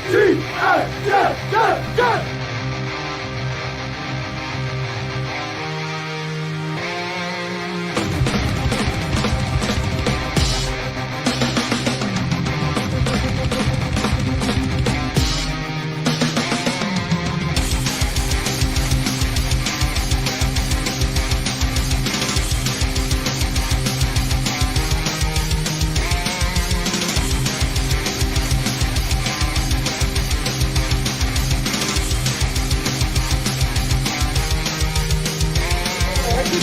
Good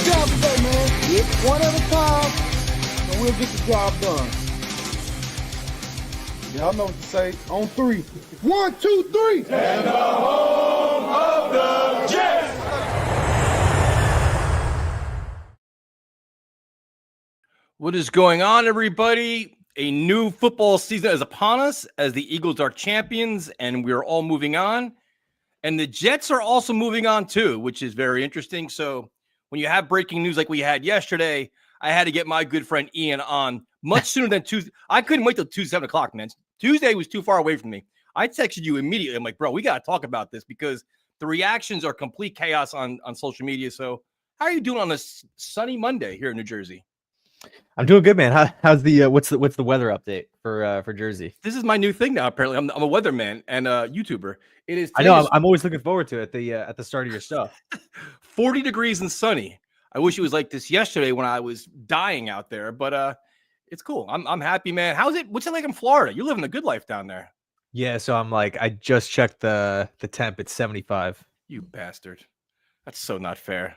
job today, man. It's one at a time, and we'll get the job done. Y'all know what to say. On three. 1, 2, 3. And the home of the Jets. What is going on, everybody? A new football season is upon us as the Eagles are champions, and we're all moving on. And the Jets are also moving on too, which is very interesting. So when you have breaking news like we had yesterday, I had to get my good friend Ian on much sooner than Tuesday. I couldn't wait till Tuesday, 7 o'clock, man. Tuesday was too far away from me. I texted you immediately. I'm like, bro, we got to talk about this because the reactions are complete chaos on social media. So how are you doing on this sunny Monday here in New Jersey? I'm doing good, man. How's the what's the weather update for Jersey? This is my new thing now. Apparently, I'm a weatherman and a YouTuber. It is. I know. I'm always looking forward to it at the start of your stuff. 40 degrees and sunny. I wish it was like this yesterday when I was dying out there, but it's cool. I'm happy, man. How's it? What's it like in Florida? You're living a good life down there. Yeah. So I'm like, I just checked the temp. It's 75. You bastard. That's so not fair.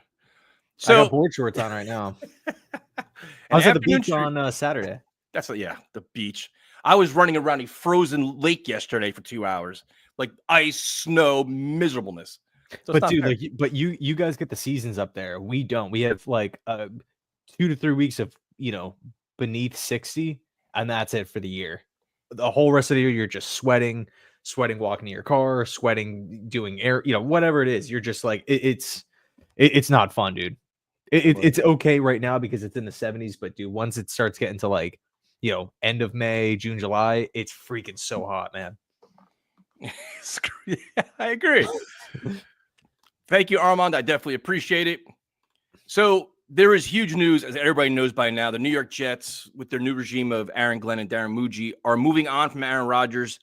So I So got board shorts on right now. I was at the beach on Saturday. The beach. I was running around a frozen lake yesterday for 2 hours, like ice, snow, miserableness. So But dude, like, you guys get the seasons up there. We don't. We have like 2 to 3 weeks of beneath 60, and that's it for the year. The whole rest of the year, you're just sweating walking to your car, sweating, doing air, whatever it is. You're just like it's not fun, dude. It's okay right now because it's in the 70s, but dude, once it starts getting to like, end of May, June, July, it's freaking so hot, man. I agree. Thank you, Armand. I definitely appreciate it. So there is huge news, as everybody knows by now. The New York Jets, with their new regime of Aaron Glenn and Darren Muji, are moving on from Aaron Rodgers.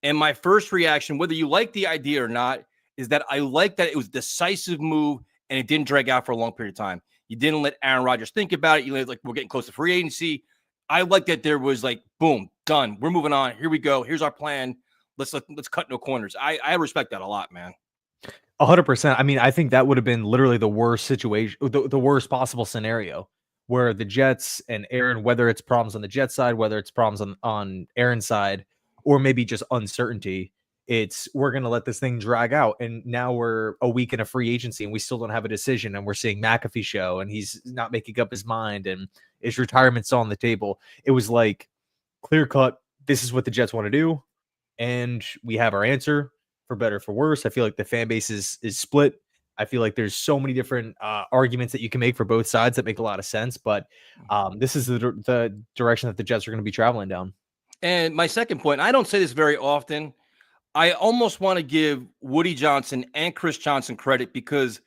And my first reaction, whether you like the idea or not, is that I like that it was a decisive move and it didn't drag out for a long period of time. You didn't let Aaron Rodgers think about it. You let, like, we're getting close to free agency. I like that there was like, boom, done. We're moving on. Here we go. Here's our plan. Let's cut no corners. I respect that a lot, man. 100%. I mean, I think that would have been literally the worst situation, the worst possible scenario where the Jets and Aaron, whether it's problems on the Jets side, whether it's problems on Aaron's side, or maybe just uncertainty, we're going to let this thing drag out. And now we're a week in a free agency and we still don't have a decision. And we're seeing McAfee show and he's not making up his mind and his retirement's on the table. It was like clear cut. This is what the Jets want to do. And we have our answer, for better, for worse. I feel like the fan base is split. I feel like there's so many different arguments that you can make for both sides that make a lot of sense. But this is the direction that the Jets are going to be traveling down. And my second point, I don't say this very often. I almost want to give Woody Johnson and Chris Johnson credit because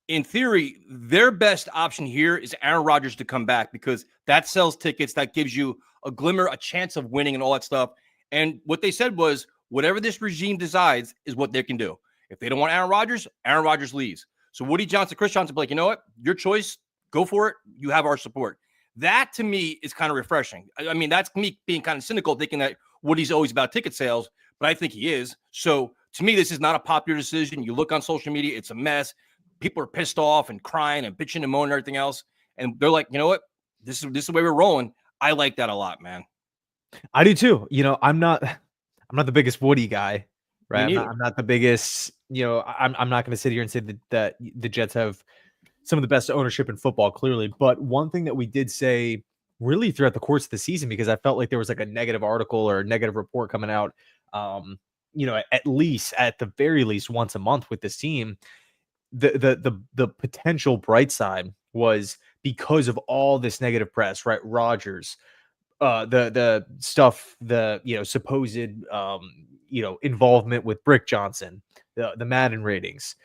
in theory, their best option here is Aaron Rodgers to come back because that sells tickets. That gives you a glimmer, a chance of winning and all that stuff. And what they said was, whatever this regime decides is what they can do. If they don't want Aaron Rodgers leaves. So Woody Johnson, Chris Johnson, like, you know what? Your choice. Go for it. You have our support. That, to me, is kind of refreshing. I mean, that's me being kind of cynical, thinking that Woody's always about ticket sales, but I think he is. So, to me, this is not a popular decision. You look on social media, it's a mess. People are pissed off and crying and bitching and moaning and everything else. And they're like, you know what? This is the way we're rolling. I like that a lot, man. I do too. I'm not the biggest Woody guy, right? I'm not the biggest, I'm not going to sit here and say that the Jets have some of the best ownership in football, clearly. But one thing that we did say really throughout the course of the season, because I felt like there was like a negative article or a negative report coming out, at the very least once a month with this team, the potential bright side was because of all this negative press, right? Rodgers, the stuff, supposed, involvement with Brick Johnson, the Madden ratings,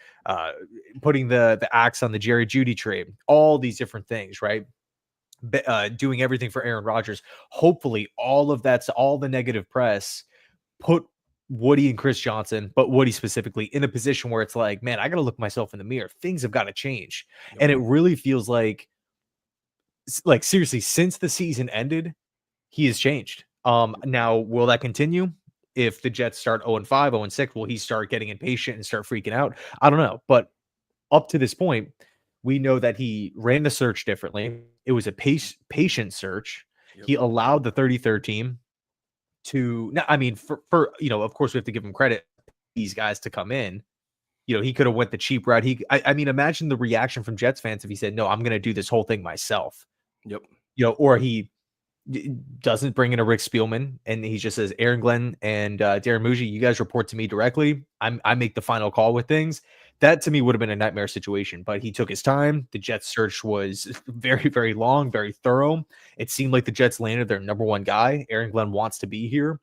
putting the axe on the Jerry Jeudy trade, all these different things, right? Doing everything for Aaron Rodgers. Hopefully, all the negative press put Woody and Chris Johnson, but Woody specifically, in a position where it's like, man, I got to look myself in the mirror. Things have got to change. Yep. And it really feels like seriously, since the season ended, he has changed. Now, will that continue? If the Jets start 0-5, 0-6, will he start getting impatient and start freaking out? I don't know. But up to this point, we know that he ran the search differently. It was a patient search. Yep. He allowed the 33rd team to, I mean, for of course, we have to give him credit, these guys to come in. He could have went the cheap route. I mean, imagine the reaction from Jets fans if he said, no, I'm going to do this whole thing myself. Yep. Or he doesn't bring in a Rick Spielman and he just says, Aaron Glenn and Darren Muji, you guys report to me directly. I make the final call with things. That to me would have been a nightmare situation, but he took his time. The Jets search was very, very long, very thorough. It seemed like the Jets landed their number one guy. Aaron Glenn wants to be here.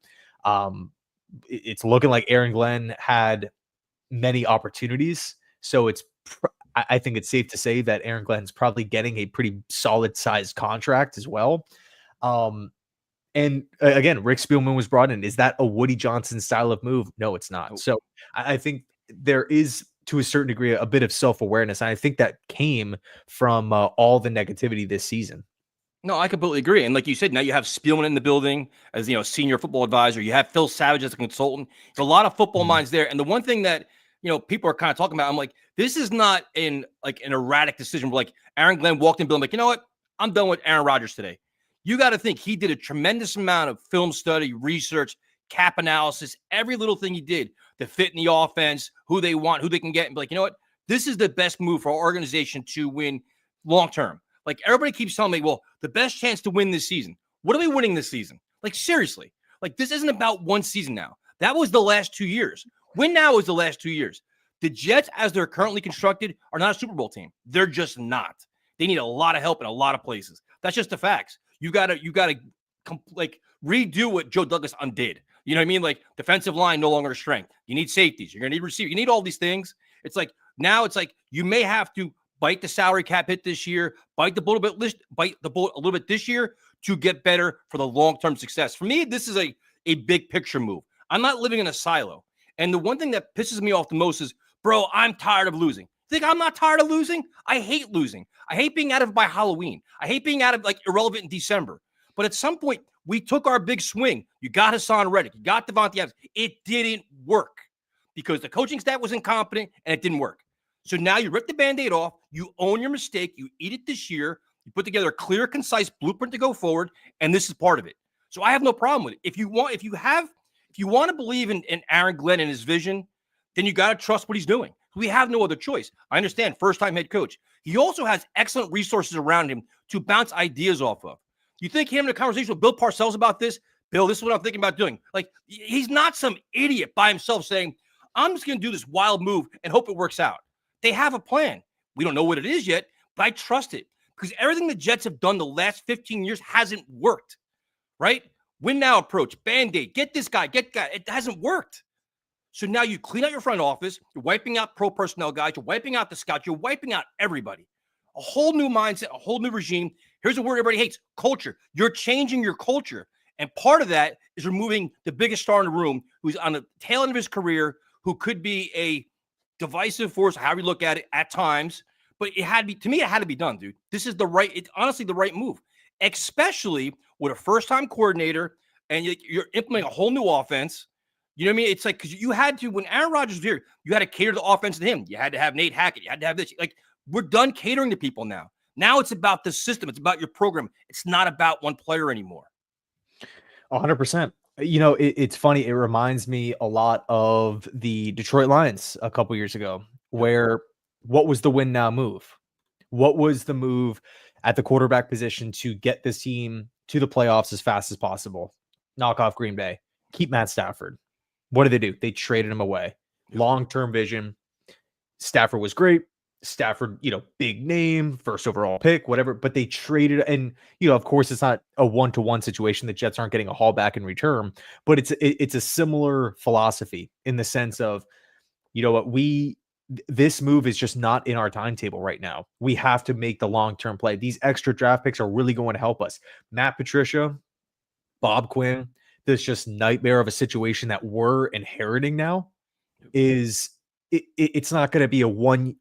It's looking like Aaron Glenn had many opportunities. So I think it's safe to say that Aaron Glenn's probably getting a pretty solid sized contract as well. And again, Rick Spielman was brought in. Is that a Woody Johnson style of move? No, it's not. So I think there is, to a certain degree, a bit of self-awareness. And I think that came from all the negativity this season. No, I completely agree. And like you said, now you have Spielman in the building as, senior football advisor. You have Phil Savage as a consultant. There's a lot of football minds there. And the one thing that, people are kind of talking about, I'm like, this is not an erratic decision where like Aaron Glenn walked in the building, like, you know what? I'm done with Aaron Rodgers today. You got to think he did a tremendous amount of film study, research, cap analysis, every little thing he did to fit in the offense, who they want, who they can get, and be like, you know what? This is the best move for our organization to win long term. Like everybody keeps telling me, well, the best chance to win this season. What are we winning this season? Like seriously, like this isn't about one season now. That was the last 2 years. Win now is the last 2 years. The Jets, as they're currently constructed, are not a Super Bowl team. They're just not. They need a lot of help in a lot of places. That's just the facts. You gotta redo what Joe Douglas undid. You know what I mean? Like defensive line no longer a strength. You need safeties. You're gonna need receivers. You need all these things. It's like now it's like you may have to bite the salary cap hit this year, bite the bullet a little bit this year to get better for the long-term success. For me, this is a big picture move. I'm not living in a silo. And the one thing that pisses me off the most is, bro, I'm tired of losing. Think I'm not tired of losing? I hate losing. I hate being out of by Halloween. I hate being out of irrelevant in December. But at some point, we took our big swing. You got Hassan Reddick. You got Devontae Adams. It didn't work because the coaching staff was incompetent and it didn't work. So now you rip the Band-Aid off. You own your mistake. You eat it this year. You put together a clear, concise blueprint to go forward, and this is part of it. So I have no problem with it. If you want to believe in Aaron Glenn and his vision, then you got to trust what he's doing. We have no other choice. I understand, first-time head coach. He also has excellent resources around him to bounce ideas off of. You think him in a conversation with Bill Parcells about this? Bill, this is what I'm thinking about doing. Like, he's not some idiot by himself saying, I'm just going to do this wild move and hope it works out. They have a plan. We don't know what it is yet, but I trust it because everything the Jets have done the last 15 years hasn't worked, right? Win now approach, Band-Aid, get this guy, it hasn't worked. So now you clean out your front office, you're wiping out pro personnel guys, you're wiping out the scouts, you're wiping out everybody. A whole new mindset, a whole new regime. Here's a word everybody hates, culture. You're changing your culture. And part of that is removing the biggest star in the room who's on the tail end of his career, who could be a divisive force, however you look at it at times. But it had to be done, dude. This is honestly the right move, especially with a first-time coordinator and you're implementing a whole new offense. You know what I mean? It's like, because you had to, when Aaron Rodgers was here, you had to cater the offense to him. You had to have Nate Hackett. You had to have this. Like, we're done catering to people now. Now it's about the system. It's about your program. It's not about one player anymore. 100%. It's funny. It reminds me a lot of the Detroit Lions a couple years ago, where what was the win now move? What was the move at the quarterback position to get this team to the playoffs as fast as possible? Knock off Green Bay. Keep Matt Stafford. What did they do? They traded him away. Long-term vision. Stafford was great. Stafford, big name, first overall pick, whatever, but they traded, and of course it's not a one-to-one situation. The Jets aren't getting a haul back in return, but it's a similar philosophy in the sense of, what this move is just not in our timetable right now. We have to make the long-term play. These extra draft picks are really going to help us. Matt Patricia, Bob Quinn, this just nightmare of a situation that we're inheriting now is it's not going to be a 1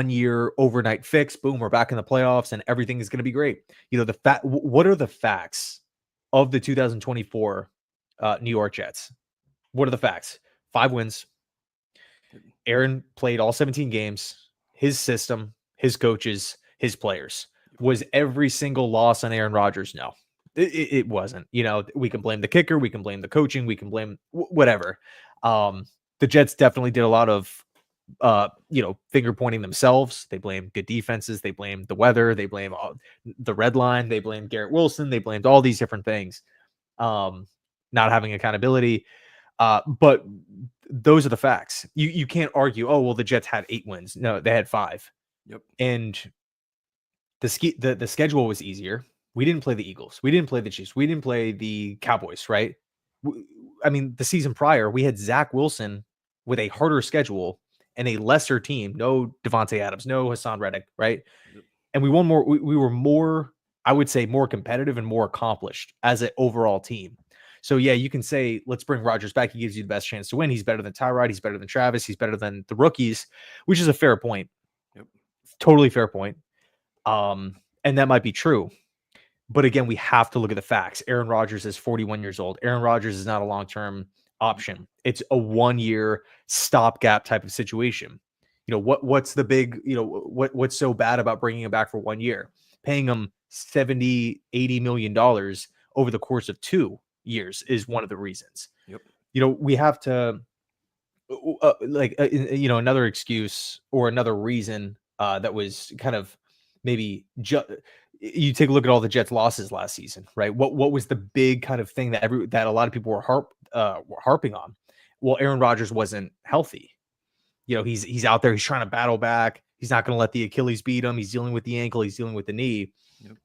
year overnight fix. Boom, we're back in the playoffs and everything is going to be great. What are the facts of the 2024 New York Jets? What are the facts? 5 wins. Aaron played all 17 games. His system, his coaches, his players. Was every single loss on Aaron Rodgers? No, it wasn't. We can blame the kicker. We can blame the coaching. We can blame whatever. The Jets definitely did a lot of, finger pointing themselves. They blame good defenses. They blame the weather. They blame the red line. They blamed Garrett Wilson. They blamed all these different things. Not having accountability. But those are the facts. You can't argue, oh, well, the Jets had 8 wins. No, they had 5. Yep. And the schedule was easier. We didn't play the Eagles. We didn't play the Chiefs. We didn't play the Cowboys, right? I mean, the season prior, we had Zach Wilson with a harder schedule and a lesser team. No Devontae Adams, no Hassan Reddick, right? Yep. And we won more. We were more, I would say, more competitive and more accomplished as an overall team. So, yeah, you can say, let's bring Rodgers back. He gives you the best chance to win. He's better than Tyrod. He's better than Travis. He's better than the rookies, which is a fair point. Yep. Totally fair point. And that might be true. But again, we have to look at the facts. Aaron Rodgers is 41 years old. Aaron Rodgers is not a long-term option. It's a 1-year stopgap type of situation. What's the big, what's so bad about bringing him back for 1 year? Paying him $70-80 million over the course of 2 years is one of the reasons. Yep. We have to, another excuse or another reason that was kind of maybe you take a look at all the Jets losses last season, right? What was the big kind of thing that a lot of people were harping on? Well, Aaron Rodgers wasn't healthy. He's out there, he's trying to battle back. He's not going to let the Achilles beat him. He's dealing with the ankle, he's dealing with the knee. Yep.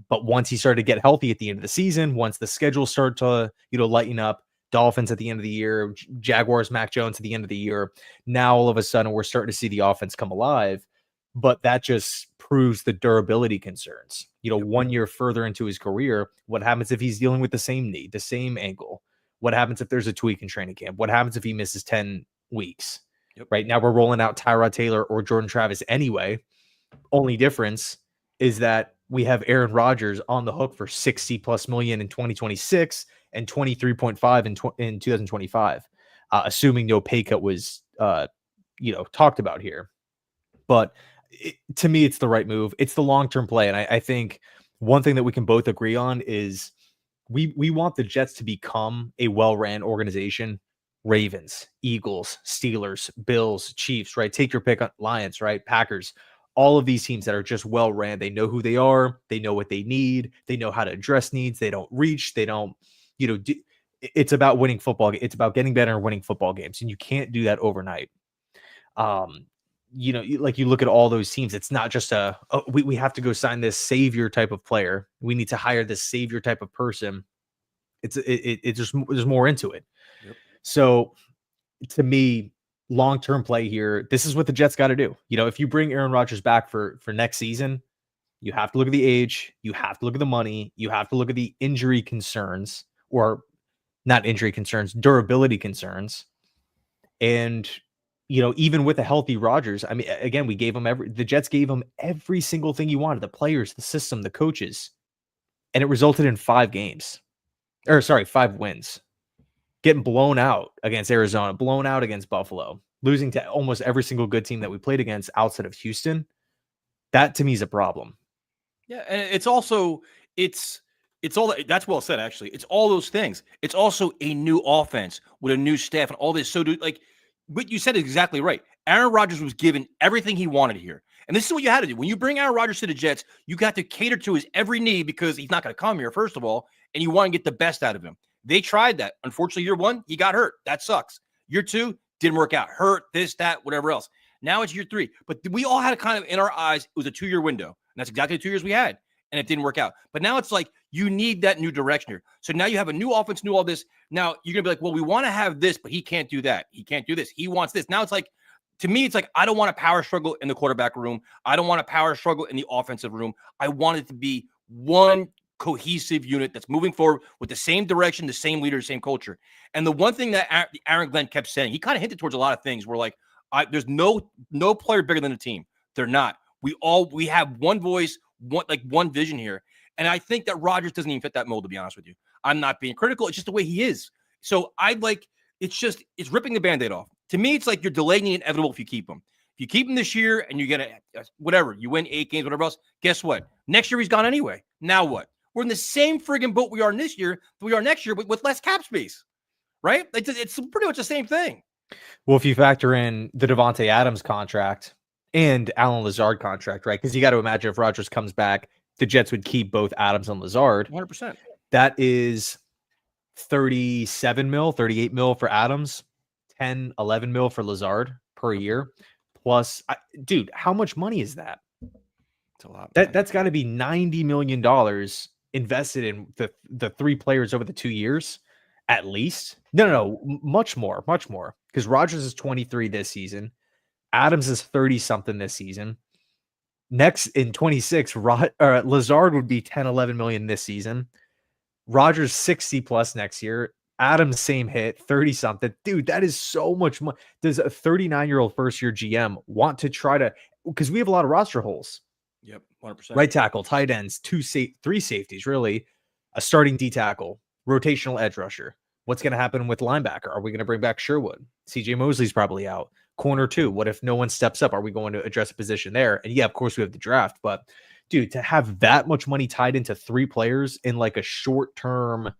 But once he started to get healthy at the end of the season, once the schedule started to, lighten up, Dolphins at the end of the year, Jaguars, Mac Jones at the end of the year, now all of a sudden we're starting to see the offense come alive. But that just proves the durability concerns. 1 year further into his career, what happens if he's dealing with the same knee, the same ankle? What happens if there's a tweak in training camp? What happens if he misses 10 weeks? Yep. Right now we're rolling out Tyrod Taylor or Jordan Travis anyway. Only difference is that we have Aaron Rodgers on the hook for $60+ million in 2026 and 23.5 in 2025, assuming no pay cut was talked about here. But to me, it's the right move. It's the long-term play. And I think one thing that we can both agree on is we want the Jets to become a well-ran organization. Ravens, Eagles, Steelers, Bills, Chiefs, right? Take your pick on Lions, right? Packers, all of these teams that are just well-ran. They know who they are. They know what they need. They know how to address needs. They don't reach. They don't, it's about winning football. It's about getting better and winning football games. And you can't do that overnight. You look at all those teams, it's not just we have to go sign this savior type of player. We need to hire this savior type of person. It's just, there's more into it. Yep. So to me, long-term play here, this is what the Jets got to do. If you bring Aaron Rodgers back for next season, you have to look at the age, you have to look at the money, you have to look at the injury concerns, or not injury concerns, durability concerns. And even with a healthy Rodgers, I mean, again, the Jets gave him every single thing he wanted, the players, the system, the coaches, and it resulted in 5 wins, getting blown out against Arizona, blown out against Buffalo, losing to almost every single good team that we played against outside of Houston. That to me is a problem. Yeah. And it's all that's well said, actually. It's all those things. It's also a new offense with a new staff and all this. So what you said is exactly right. Aaron Rodgers was given everything he wanted here. And this is what you had to do. When you bring Aaron Rodgers to the Jets, you got to cater to his every need because he's not going to come here, first of all, and you want to get the best out of him. They tried that. Unfortunately, year 1, he got hurt. That sucks. Year 2, didn't work out. Hurt, this, that, whatever else. Now it's year 3. But we all had a kind of in our eyes, it was a 2-year window. And that's exactly the 2 years we had. And it didn't work out. But now it's like you need that new direction here. So now you have a new offense, new all this. Now you're going to be like, well, we want to have this, but he can't do that. He can't do this. He wants this. Now it's like, to me, it's like I don't want a power struggle in the quarterback room. I don't want a power struggle in the offensive room. I want it to be one cohesive unit that's moving forward with the same direction, the same leader, the same culture. And the one thing that Aaron Glenn kept saying, he kind of hinted towards a lot of things. We're like, there's no player bigger than the team. They're not. We have one voice, one vision here. And I think that Rodgers doesn't even fit that mold, to be honest with you. I'm not being critical. It's just the way he is. So it's ripping the Band-Aid off. To me, it's like you're delaying the inevitable if you keep him. If you keep him this year and you get whatever, you win 8 games, whatever else, guess what? Next year he's gone anyway. Now what? We're in the same friggin' boat we are this year, we are next year with less cap space, right? It's pretty much the same thing. Well, if you factor in the Devontae Adams contract and Allen Lazard contract, right? Because you got to imagine if Rodgers comes back, the Jets would keep both Adams and Lazard. 100%. That is 37 mil, 38 mil for Adams, 10, 11 mil for Lazard per year. Plus, dude, how much money is that? It's a lot. That's got to be $90 million invested in the 3 players over the 2 years, at least. No, much more. Because Rodgers is 23 this season. Adams is 30-something this season. Next, in 26, Lazard would be 10, 11 million this season. Rodgers 60+ next year. Adams same hit, 30-something. Dude, that is so much money. Does a 39-year-old first-year GM want to try to – because we have a lot of roster holes. Yep, 100%. Right tackle, tight ends, 3 safeties, really. A starting D tackle, rotational edge rusher. What's going to happen with linebacker? Are we going to bring back Sherwood? CJ Mosley's probably out. Corner 2. What if no one steps up? Are we going to address a position there? And yeah, of course we have the draft, but dude, to have that much money tied into 3 players in like a short term,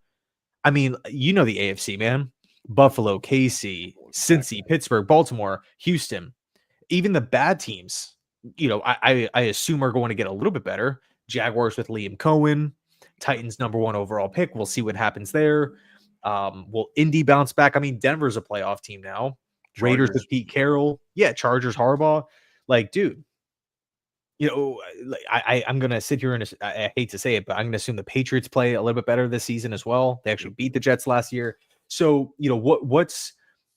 I mean, you know the AFC, man. Buffalo, KC, Cincy, Pittsburgh, Baltimore, Houston, even the bad teams, I assume are going to get a little bit better. Jaguars with Liam Cohen, Titans #1 overall pick. We'll see what happens there. Will Indy bounce back? I mean, Denver's a playoff team now. Chargers. Raiders with Pete Carroll. Yeah, Chargers, Harbaugh. Like, dude, I'm going to sit here and I hate to say it, but I'm going to assume the Patriots play a little bit better this season as well. They actually beat the Jets last year. So,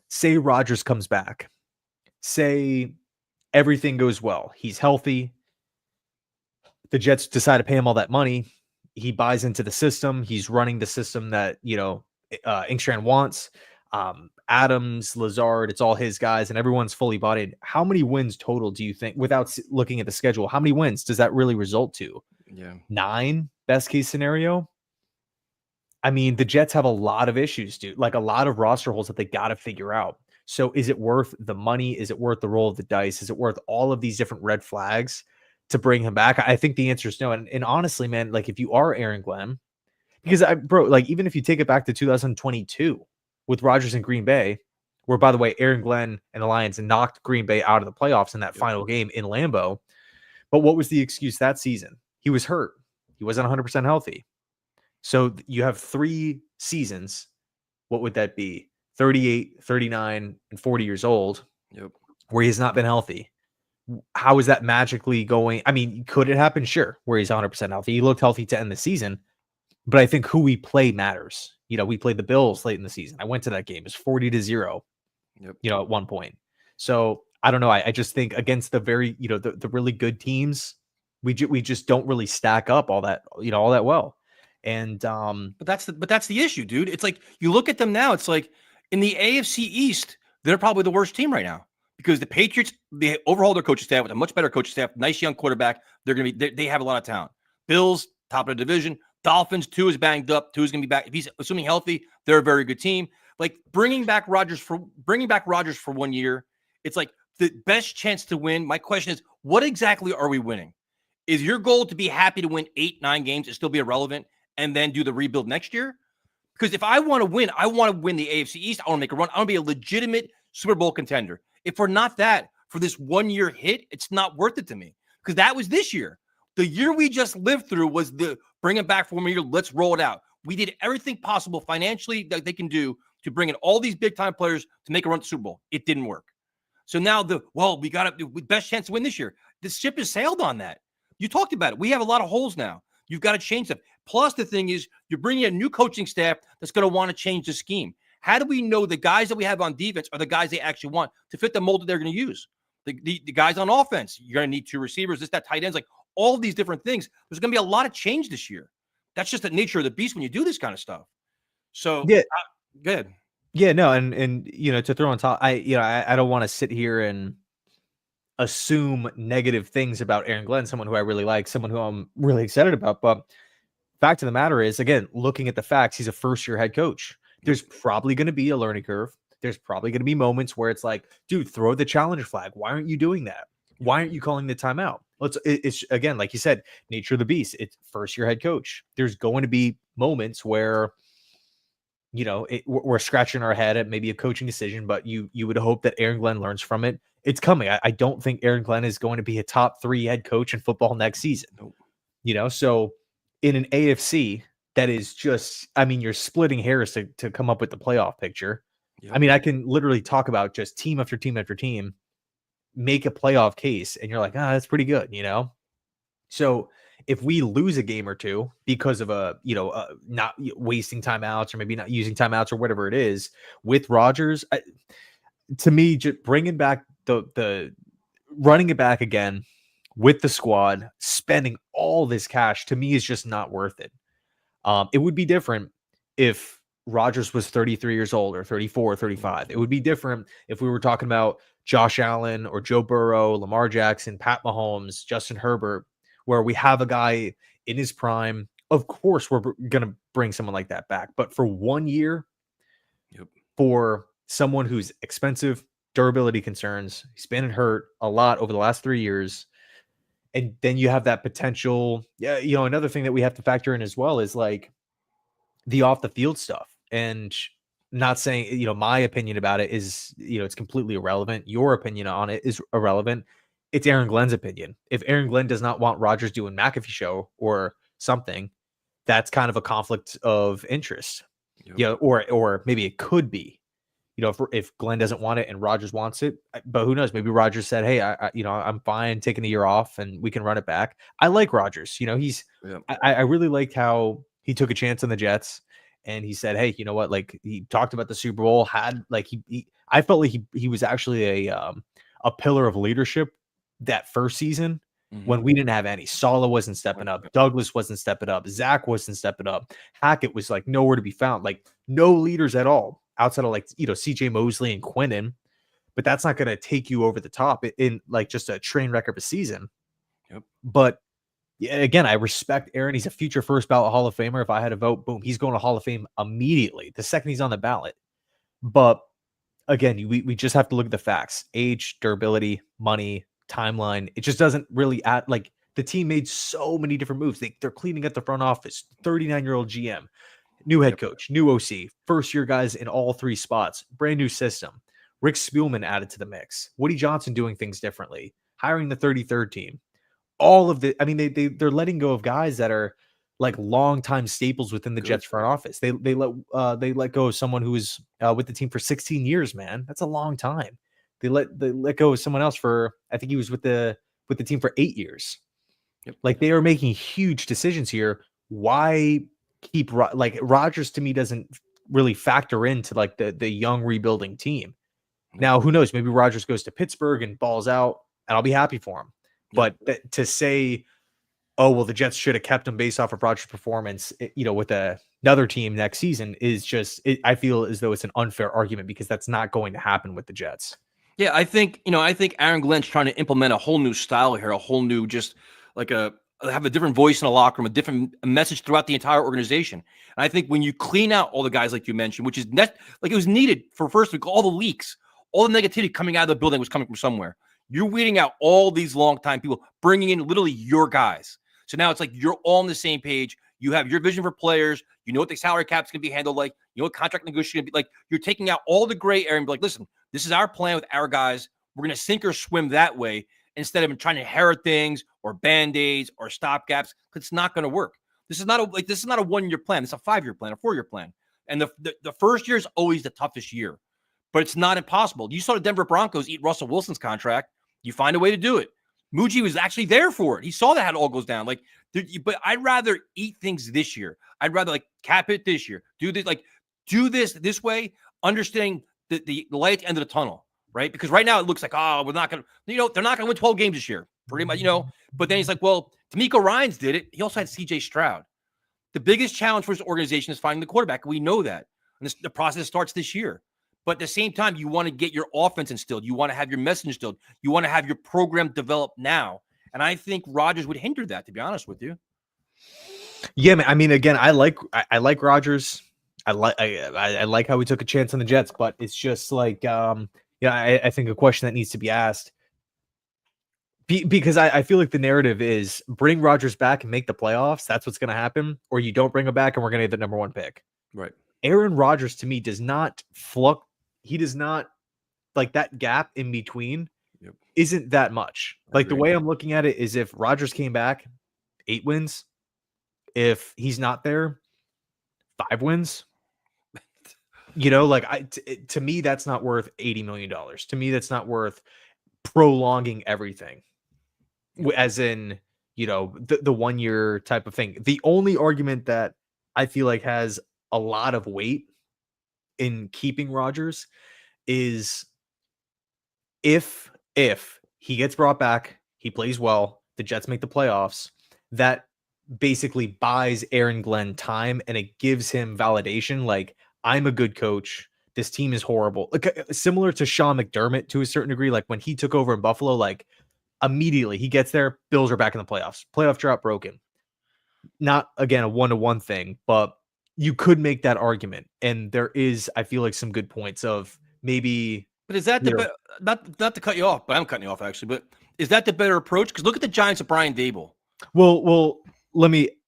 say Rodgers comes back. Say everything goes well. He's healthy. The Jets decide to pay him all that money. He buys into the system. He's running the system that, Inkstrand wants. Adams, Lazard, it's all his guys, and everyone's fully bought in. How many wins total do you think, without looking at the schedule, how many wins does that really result to? Yeah. 9, best case scenario? I mean, the Jets have a lot of issues, dude. Like a lot of roster holes that they got to figure out. So is it worth the money? Is it worth the roll of the dice? Is it worth all of these different red flags to bring him back? I think the answer is no. And honestly, man, like if you are Aaron Glenn, because even if you take it back to 2022 with Rodgers in Green Bay, where, by the way, Aaron Glenn and the Lions knocked Green Bay out of the playoffs in that final game in Lambeau. But what was the excuse that season? He was hurt. He wasn't 100% healthy. So you have 3 seasons. What would that be? 38, 39, and 40 years old, where he's not been healthy. How is that magically going? I mean, could it happen? Sure, where he's 100% healthy. He looked healthy to end the season, but I think who we play matters. We played the Bills late in the season. I went to that game. It was 40-0, at one point. So I don't know. I just think against the very, the really good teams, we just don't really stack up all that well. And but that's the issue, dude. It's like you look at them now. It's like in the AFC East, they're probably the worst team right now because the Patriots, they overhauled their coaching staff with a much better coaching staff, nice young quarterback. They have a lot of talent. Bills, top of the division. Dolphins, 2 is banged up. 2 is going to be back. If he's assuming healthy, they're a very good team. Like bringing back Rodgers for 1 year, it's like the best chance to win. My question is, what exactly are we winning? Is your goal to be happy to win 8-9 games and still be irrelevant and then do the rebuild next year? Because if I want to win the AFC East. I want to make a run. I want to be a legitimate Super Bowl contender. If we're not that for this 1 year hit, it's not worth it to me because that was this year. The year we just lived through was the bring it back for 1 year. Let's roll it out. We did everything possible financially that they can do to bring in all these big time players to make a run to the Super Bowl. It didn't work. So now we got best chance to win this year. The ship has sailed on that. You talked about it. We have a lot of holes now. You've got to change them. Plus, the thing is, you're bringing a new coaching staff that's going to want to change the scheme. How do we know the guys that we have on defense are the guys they actually want to fit the mold that they're going to use? The guys on offense, you're going to need 2 receivers, that tight ends, like all these different things. There's going to be a lot of change this year. That's just the nature of the beast when you do this kind of stuff. So, Yeah, good. Yeah, no, and to throw on top, I don't want to sit here and assume negative things about Aaron Glenn, someone who I really like, someone who I'm really excited about. But fact of the matter is, again, looking at the facts, he's a first-year head coach. There's probably going to be a learning curve. There's probably going to be moments where it's like, dude, throw the challenger flag. Why aren't you doing that? Why aren't you calling the timeout? It's again, like you said, nature of the beast. It's first-year head coach. There's going to be moments where we're scratching our head at maybe a coaching decision, but you would hope that Aaron Glenn learns from it. It's coming. I don't think Aaron Glenn is going to be a top 3 head coach in football next season. Nope. So in an AFC that is just, you're splitting hairs to come up with the playoff picture. Yep. I can literally talk about just team after team after team, make a playoff case, and you're like, that's pretty good, So if we lose a game or two because of not wasting timeouts or maybe not using timeouts or whatever it is with Rodgers, to me, just bringing back the running it back again with the squad, spending all this cash, to me is just not worth it. It would be different if Rodgers was 33 years old or 34 or 35. It would be different if we were talking about Josh Allen or Joe Burrow, Lamar Jackson, Pat Mahomes, Justin Herbert, where we have a guy in his prime. Of course, we're going to bring someone like that back. But for 1 year, for someone who's expensive, durability concerns, he's been hurt a lot over the last 3 years. And then you have that potential. Yeah, another thing that we have to factor in as well is like the off the field stuff. And not saying, my opinion about it is, it's completely irrelevant. Your opinion on it is irrelevant. It's Aaron Glenn's opinion. If Aaron Glenn does not want Rodgers doing McAfee show or something, that's kind of a conflict of interest. Yep. Or maybe it could be, if Glenn doesn't want it and Rodgers wants it, but who knows? Maybe Rodgers said, "Hey, I'm fine taking a year off and we can run it back." I like Rodgers. I really liked how he took a chance on the Jets and he said, "Hey, you know what? Like he talked about the Super Bowl, had like I felt like he was actually a pillar of leadership that first season when we didn't have any. Saleh wasn't stepping up. Douglas wasn't stepping up. Zach wasn't stepping up. Hackett was like nowhere to be found. Like no leaders at all outside of like, CJ Mosley and Quinnen. But that's not going to take you over the top in like just a train wreck of a season. Yep. But yeah, again, I respect Aaron. He's a future first ballot Hall of Famer. If I had a vote, boom, he's going to Hall of Fame immediately the second he's on the ballot. But again, we just have to look at the facts: age, durability, money, timeline. It just doesn't really add. Like the team made so many different moves. They're cleaning up the front office. 39-year-old GM, new head coach, new OC, first year guys in all 3 spots, brand new system. Rick Spielman added to the mix. Woody Johnson doing things differently, hiring the 33rd team. All of the, they're letting go of guys that are like longtime staples within the Jets front office. They let go of someone who was with the team for 16 years, man. That's a long time. They let go of someone else for, I think he was with the team for 8 years. Yep. Like they are making huge decisions here. Why keep like Rodgers to me doesn't really factor into like the young rebuilding team. Now, who knows? Maybe Rodgers goes to Pittsburgh and balls out, and I'll be happy for him. Yep. But to say, oh, well, the Jets should have kept him based off of Rodgers' performance, with another team next season is just, I feel as though it's an unfair argument because that's not going to happen with the Jets. Yeah, I think Aaron Glenn's trying to implement a whole new style here, a whole new, just like have a different voice in the locker room, a different message throughout the entire organization. And I think when you clean out all the guys like you mentioned, which is like it was needed for first week, all the leaks, all the negativity coming out of the building was coming from somewhere. You're weeding out all these longtime people, bringing in literally your guys. So now it's like you're all on the same page. You have your vision for players. You know what the salary cap's going to be handled like. You know what contract negotiation be like. You're taking out all the gray area and be like, listen, this is our plan with our guys. We're going to sink or swim that way instead of trying to inherit things or Band-Aids or stopgaps. It's not going to work. This is not a 1-year plan. It's a 5-year plan, a 4-year plan. And the first year is always the toughest year but it's not impossible. You saw the Denver Broncos eat Russell Wilson's contract. You find a way to do it. Muji was actually there for it. He saw that how it all goes down. But I'd rather eat things this year. I'd rather cap it this year. Do this way, understanding the light at the end of the tunnel, right? Because right now it looks like, we're not going to, they're not going to win 12 games this year, pretty much, But then he's like, well, D'Amico Ryans did it. He also had C.J. Stroud. The biggest challenge for his organization is finding the quarterback. We know that. And the process starts this year. But at the same time, you want to get your offense instilled. You want to have your message instilled. You want to have your program developed now. And I think Rodgers would hinder that, to be honest with you. Yeah, man. I mean, again, I like Rodgers. I like how we took a chance on the Jets, but it's just I think a question that needs to be asked. Because I feel like the narrative is bring Rodgers back and make the playoffs. That's what's going to happen. Or you don't bring him back and we're going to get the number 1 pick. Right. Aaron Rodgers, to me, does not he does not that gap in between isn't that much. The way I'm looking at it is if Rodgers came back, 8 wins. If he's not there, 5 wins. To me, that's not worth $80 million. To me, that's not worth prolonging everything. As in, the 1 year type of thing. The only argument that I feel like has a lot of weight in keeping Rodgers is if he gets brought back, he plays well, the Jets make the playoffs, that basically buys Aaron Glenn time and it gives him validation. I'm a good coach. This team is horrible. Similar to Sean McDermott to a certain degree. When he took over in Buffalo, immediately he gets there, Bills are back in the playoffs. Playoff drought broken. Not, again, a 1-to-1 thing, but you could make that argument. And there is, I feel like, some good points of maybe. But is that not to cut you off, but I'm cutting you off actually, but is that the better approach? Because look at the Giants of Brian Dable. Well,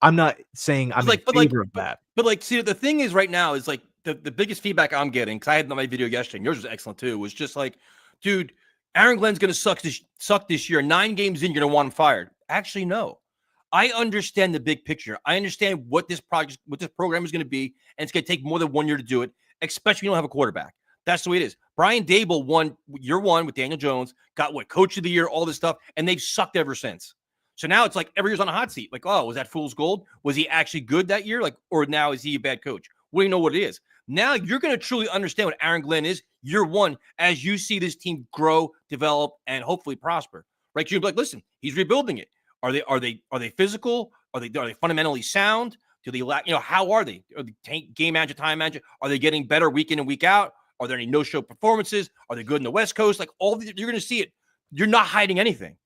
I'm not saying I'm in favor of that. But see, the thing is right now is the biggest feedback I'm getting, because I had my video yesterday, and yours was excellent too, was just dude, Aaron Glenn's going to suck this year. 9 games in, you're going to want him fired. Actually, no. I understand the big picture. I understand what this program is going to be, and it's going to take more than 1 year to do it, especially if you don't have a quarterback. That's the way it is. Brian Dable won year 1 with Daniel Jones, got coach of the year, all this stuff, and they've sucked ever since. So now it's every year's on a hot seat. Was that fool's gold? Was he actually good that year? Or now is he a bad coach? We don't know what it is. Now you're going to truly understand what Aaron Glenn is year 1 as you see this team grow, develop, and hopefully prosper. Right? You're listen, he's rebuilding it. Are they physical? Are they fundamentally sound? Do they lack? How are they? Are they game manager, time manager? Are they getting better week in and week out? Are there any no-show performances? Are they good in the West Coast? All you're going to see it. You're not hiding anything.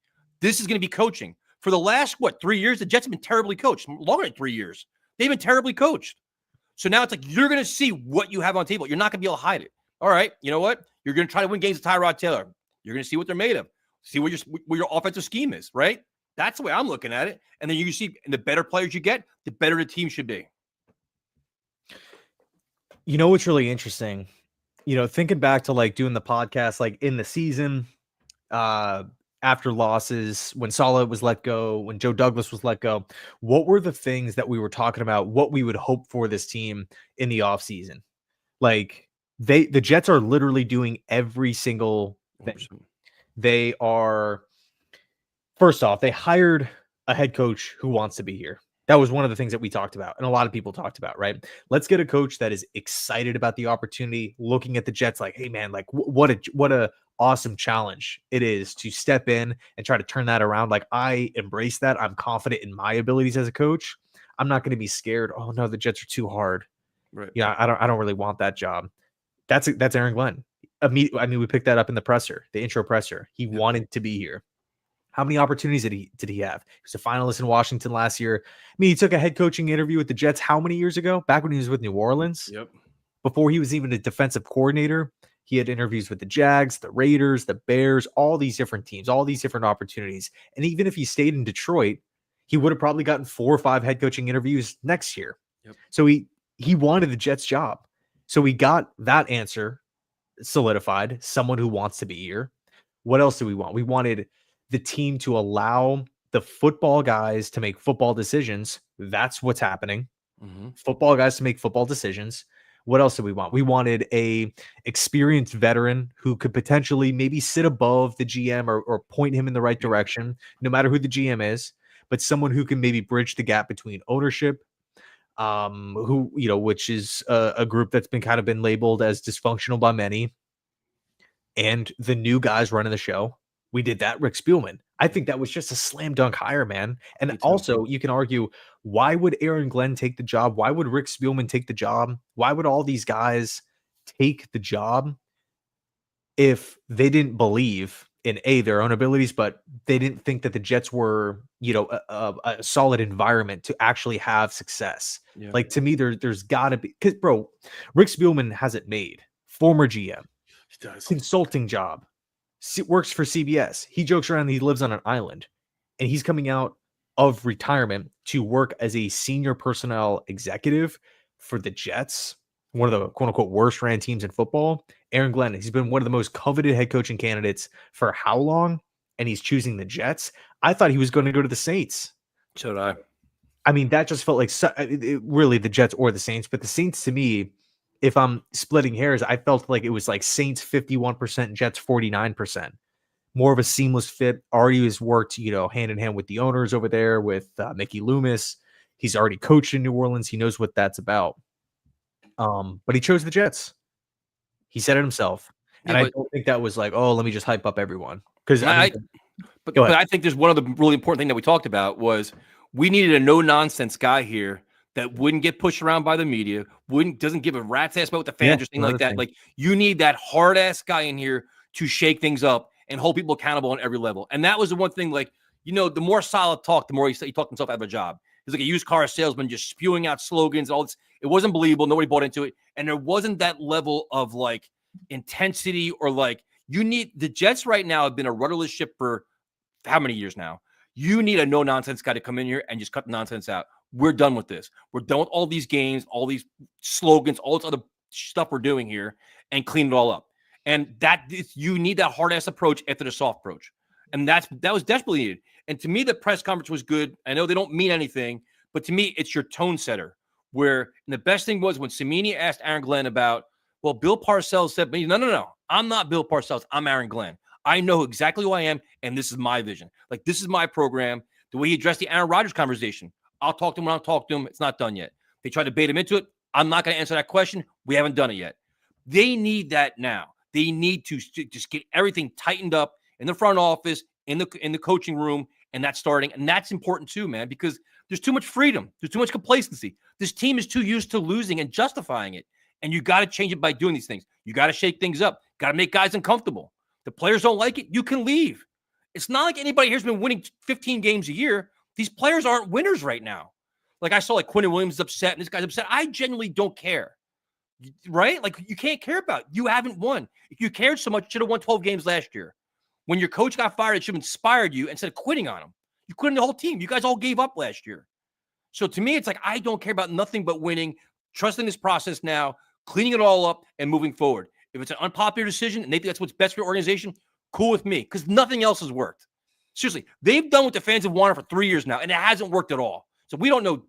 This is going to be coaching. For the last, 3 years, the Jets have been terribly coached. Longer than 3 years. They've been terribly coached. So now it's you're going to see what you have on the table. You're not going to be able to hide it. All right, you know what? You're going to try to win games with Tyrod Taylor. You're going to see what they're made of. See what your offensive scheme is, right? That's the way I'm looking at it. And then you see, and the better players you get, the better the team should be. What's really interesting? Thinking back to doing the podcast, in the season, after losses, when Saleh was let go, when Joe Douglas was let go, what were the things that we were talking about, what we would hope for this team in the offseason? The Jets are literally doing every single thing. 100%. They are, first off, they hired a head coach who wants to be here. That was one of the things that we talked about, and a lot of people talked about, right? Let's get a coach that is excited about the opportunity, looking at the Jets hey, man, what a awesome challenge it is to step in and try to turn that around. I embrace that. I'm confident in my abilities as a coach. I'm not going to be scared. Oh no, the Jets are too hard. Right. Yeah, I don't really want that job. That's Aaron Glenn. We picked that up in the intro presser. He wanted to be here. How many opportunities did he have? He was a finalist in Washington last year. He took a head coaching interview with the Jets how many years ago? Back when he was with New Orleans. Yep. Before he was even a defensive coordinator, he had interviews with the Jags, the Raiders, the Bears, all these different teams, all these different opportunities. And even if he stayed in Detroit, he would have probably gotten 4 or 5 head coaching interviews next year. Yep. So he wanted the Jets job. So we got that answer solidified, someone who wants to be here. What else do we want? We wanted the team to allow the football guys to make football decisions. That's what's happening. Mm-hmm. Football guys to make football decisions. What else did we want? We wanted a experienced veteran who could potentially maybe sit above the GM or point him in the right direction, no matter who the GM is, but someone who can maybe bridge the gap between ownership, who, which is a group that's been labeled as dysfunctional by many, and the new guys running the show. We did that. Rick Spielman. I think that was just a slam dunk hire, man. And also, you can argue, why would Aaron Glenn take the job? Why would Rick Spielman take the job? Why would all these guys take the job if they didn't believe in their own abilities, but they didn't think that the Jets were, a solid environment to actually have success? Yeah. Like, to me, there's got to be, because, bro, Rick Spielman has it made. Former GM, consulting job, works for CBS. He jokes around, he lives on an island, and he's coming out of retirement to work as a senior personnel executive for the Jets, one of the quote unquote worst ran teams in football. Aaron Glenn, he's been one of the most coveted head coaching candidates for how long? And he's choosing the Jets. I thought he was going to go to the Saints. So did I. I mean, that just felt like really the Jets or the Saints, but the Saints, to me, if I'm splitting hairs, I felt like it was like Saints 51%, Jets 49%. More of a seamless fit. Already has worked, hand in hand with the owners over there with Mickey Loomis. He's already coached in New Orleans. He knows what that's about. But he chose the Jets. He said it himself. And I don't think that was like, oh, let me just hype up everyone. Because but I think there's one of the really important thing that we talked about was we needed a no-nonsense guy here that wouldn't get pushed around by the media, doesn't give a rat's ass about what the fans are saying like that. Like, you need that hard-ass guy in here to shake things up and hold people accountable on every level. And that was the one thing, like, the more solid talk, the more he talked himself out of a job. He's like a used car salesman just spewing out slogans and all this. It wasn't believable. Nobody bought into it. And there wasn't that level of, like, intensity or, like, the Jets right now have been a rudderless ship for how many years now? You need a no-nonsense guy to come in here and just cut the nonsense out. We're done with this. We're done with all these games, all these slogans, all this other stuff we're doing here, and clean it all up. And you need that hard-ass approach after the soft approach. And that was desperately needed. And to me, the press conference was good. I know they don't mean anything, but to me, it's your tone setter. And the best thing was when Cimini asked Aaron Glenn about, well, Bill Parcells said, no, I'm not Bill Parcells. I'm Aaron Glenn. I know exactly who I am, and this is my vision. Like, this is my program. The way he addressed the Aaron Rodgers conversation, I'll talk to him when I'll talk to him. It's not done yet. They tried to bait him into it. I'm not going to answer that question. We haven't done it yet. They need that now. They need to just get everything tightened up in the front office, in the coaching room, and that's starting. And that's important too, man, because there's too much freedom. There's too much complacency. This team is too used to losing and justifying it. And you got to change it by doing these things. You got to shake things up. Got to make guys uncomfortable. The players don't like it. You can leave. It's not like anybody here's been winning 15 games a year. These players aren't winners right now. Like, I saw like Quinn Williams is upset and this guy's upset. I genuinely don't care. Right? Like, you can't care about it. You haven't won. If you cared so much, you should have won 12 games last year. When your coach got fired, it should have inspired you instead of quitting on him. You quit on the whole team. You guys all gave up last year. So to me, it's like, I don't care about nothing but winning, trusting this process now, cleaning it all up, and moving forward. If it's an unpopular decision and they think that's what's best for your organization, cool with me, because nothing else has worked. Seriously, they've done what the fans have wanted for 3 years now, and it hasn't worked at all. So we don't know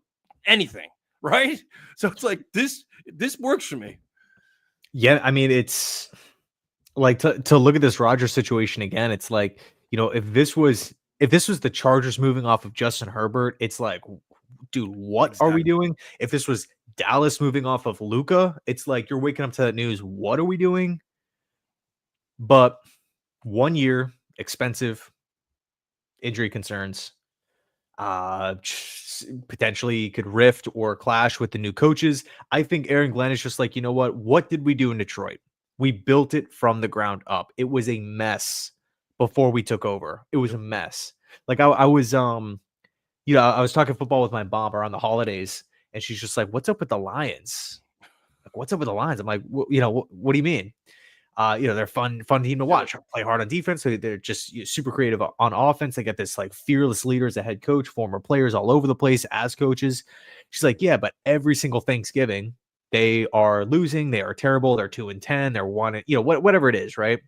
anything, right? So it's like, this works for me. Yeah, I mean, it's like to look at this Rodgers situation again. It's like, if this was the Chargers moving off of Justin Herbert, it's like, dude, what are we doing? If this was Dallas moving off of Luka, it's like you're waking up to that news. What are we doing? But 1 year, expensive, injury concerns, potentially could rift or clash with the new coaches. I think Aaron Glenn is just like, you know what? What did we do in Detroit? We built it from the ground up. It was a mess before we took over. It was a mess. Like, I was I was talking football with my mom around the holidays, and she's just like, "What's up with the Lions? Like, what's up with the Lions?" I'm like, what do you mean? They're fun team to watch. Play hard on defense. So they're just super creative on offense. They got this like fearless leader as a head coach, former players all over the place as coaches. She's like, yeah, but every single Thanksgiving they are losing. They are terrible. They're 2-10. They're 1, whatever it is, right?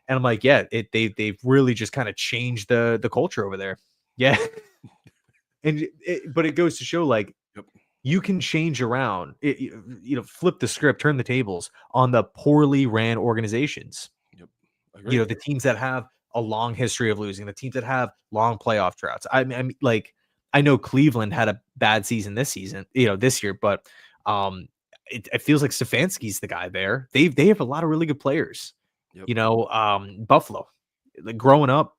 And I'm like, yeah, they've really just kind of changed the culture over there. Yeah. But it goes to show, like, you can change around, flip the script, turn the tables on the poorly ran organizations. Yep. Agreed. The teams that have a long history of losing, the teams that have long playoff droughts. I know Cleveland had a bad season this year, but it feels like Stefanski's the guy there. They have a lot of really good players. Yep. Buffalo, like growing up,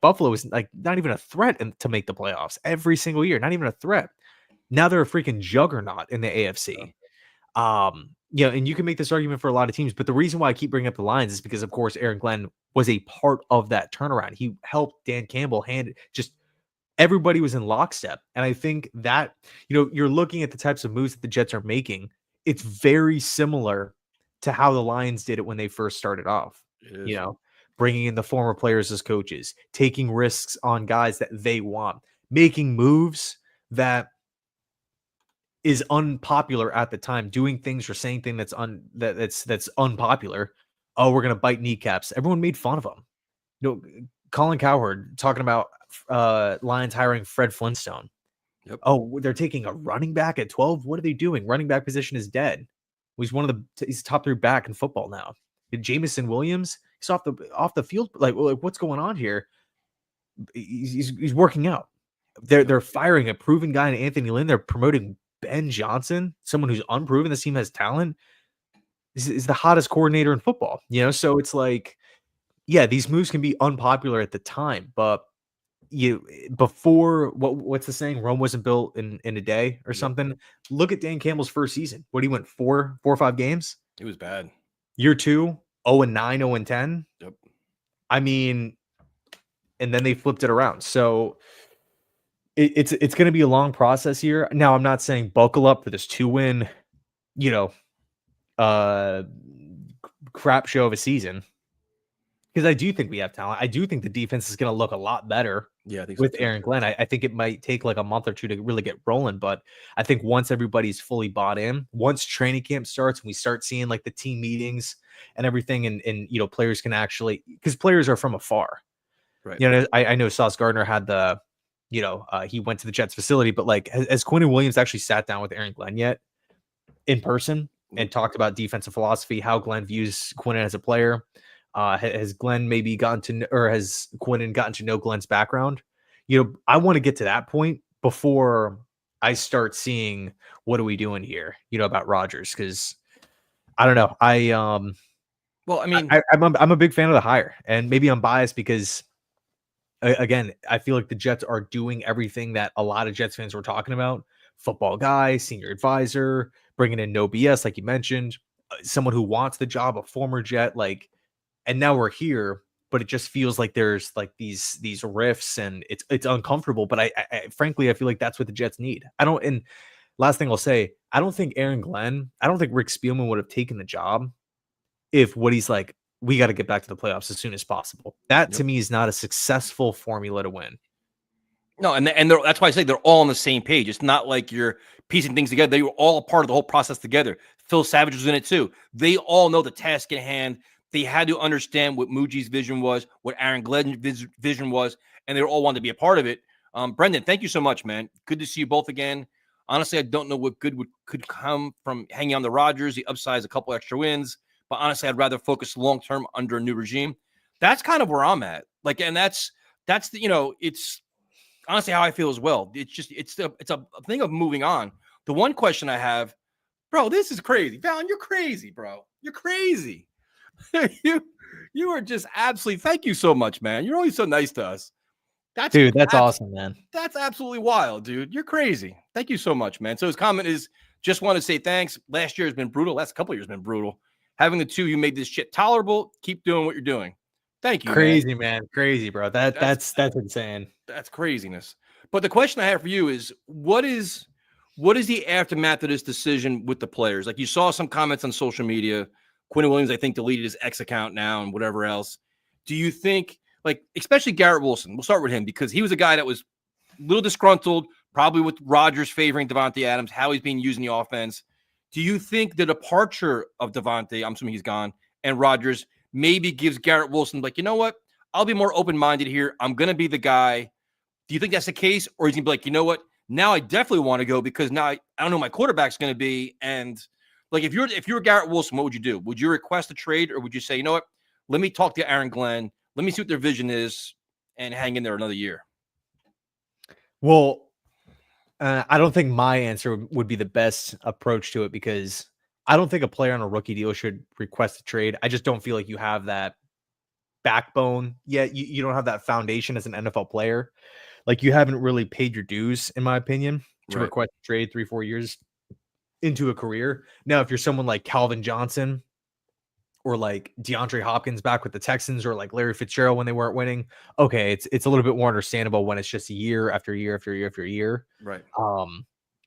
Buffalo is like not even a threat to make the playoffs every single year, not even a threat. Now they're a freaking juggernaut in the AFC. And you can make this argument for a lot of teams, but the reason why I keep bringing up the Lions is because, of course, Aaron Glenn was a part of that turnaround. He helped Dan Campbell everybody was in lockstep. And I think that, you're looking at the types of moves that the Jets are making. It's very similar to how the Lions did it when they first started off, bringing in the former players as coaches, taking risks on guys that they want, making moves that is unpopular at the time, doing things or saying things that's unpopular. Oh, we're gonna bite kneecaps. Everyone made fun of him. Colin Cowherd talking about Lions hiring Fred Flintstone. Yep. Oh, they're taking a running back at 12. What are they doing? Running back position is dead. He's top 3 back in football now. Jamison Williams, he's off the field. Like what's going on here? He's working out. They're firing a proven guy in Anthony Lynn. They're promoting Ben Johnson, someone who's unproven. This team has talent. This is the hottest coordinator in football, so it's like, yeah, these moves can be unpopular at the time, but what's the saying? Rome wasn't built in a day or something. Look at Dan Campbell's first season. What he went 4 or 5 games? It was bad. Year 2, 0-9, 0-10. Yep. I mean, and then they flipped it around. So it's going to be a long process here. Now, I'm not saying buckle up for this 2-win, crap show of a season, because I do think we have talent. I do think the defense is going to look a lot better. Yeah, I think with Aaron Glenn. I think it might take like a month or 2 to really get rolling, but I think once everybody's fully bought in, once training camp starts and we start seeing like the team meetings and everything, and players can actually, because players are from afar. Right. I know Sauce Gardner had the, he went to the Jets facility, but like, has Quinn Williams actually sat down with Aaron Glenn yet in person and talked about defensive philosophy, how Glenn views Quinn as a player? Has Glenn maybe has Quinnen gotten to know Glenn's background? I want to get to that point before I start seeing what are we doing here, about Rodgers, because I don't know. I'm a big fan of the hire, and maybe I'm biased because, again, I feel like the Jets are doing everything that a lot of Jets fans were talking about: football guy, senior advisor, bringing in no BS, like you mentioned, someone who wants the job, a former Jet, like. And now we're here, but it just feels like there's like these rifts, and it's uncomfortable. But I frankly, I feel like that's what the Jets need. And last thing I'll say, I don't think Rick Spielman would have taken the job if Woody's like, we got to get back to the playoffs as soon as possible. That to me is not a successful formula to win. No, and that's why I say they're all on the same page. It's not like you're piecing things together. They were all a part of the whole process together. Phil Savage was in it too. They all know the task at hand. They had to understand what Muji's vision was, what Aaron Glenn's vision was, and they all wanted to be a part of it. Brendan, thank you so much, man. Good to see you both again. Honestly, I don't know what good could come from hanging on the Rodgers. The upside is a couple extra wins, but honestly, I'd rather focus long-term under a new regime. That's kind of where I'm at. Like, and that's the, it's honestly how I feel as well. It's a thing of moving on. The one question I have, bro, this is crazy. Valen, you're crazy, bro. You're crazy. you are just absolutely, thank you so much, man. You're always so nice to us. That's awesome, man. That's absolutely wild, dude. You're crazy. Thank you so much, man. So his comment is, just want to say thanks. Last year has been brutal. Last couple of years has been brutal. Having the two, you made this shit tolerable. Keep doing what you're doing. Thank you. Crazy, man. Crazy, bro. That's insane. That's craziness. But the question I have for you is, what is the aftermath of this decision with the players? Like, you saw some comments on social media. Quinn Williams, I think, deleted his X account now and whatever else. Do you think, like, especially Garrett Wilson, we'll start with him because he was a guy that was a little disgruntled, probably with Rodgers favoring Davante Adams, how he's being used in the offense. Do you think the departure of Davante, I'm assuming he's gone, and Rodgers maybe gives Garrett Wilson, like, you know what? I'll be more open-minded here. I'm going to be the guy. Do you think that's the case? Or is he going to be like, you know what? Now I definitely want to go because now I don't know who my quarterback's going to be. And like if you're Garrett Wilson, what would you do? Would you request a trade, or would you say, you know what? Let me talk to Aaron Glenn. Let me see what their vision is and hang in there another year. Well, I don't think my answer would be the best approach to it because I don't think a player on a rookie deal should request a trade. I just don't feel like you have that backbone yet. You don't have that foundation as an NFL player. Like you haven't really paid your dues, in my opinion, to Right. request a trade 3-4 years into a career. Now, if you're someone like Calvin Johnson or like DeAndre Hopkins back with the Texans or like Larry Fitzgerald when they weren't winning, okay, it's a little bit more understandable when it's just year after year after year after year. Right.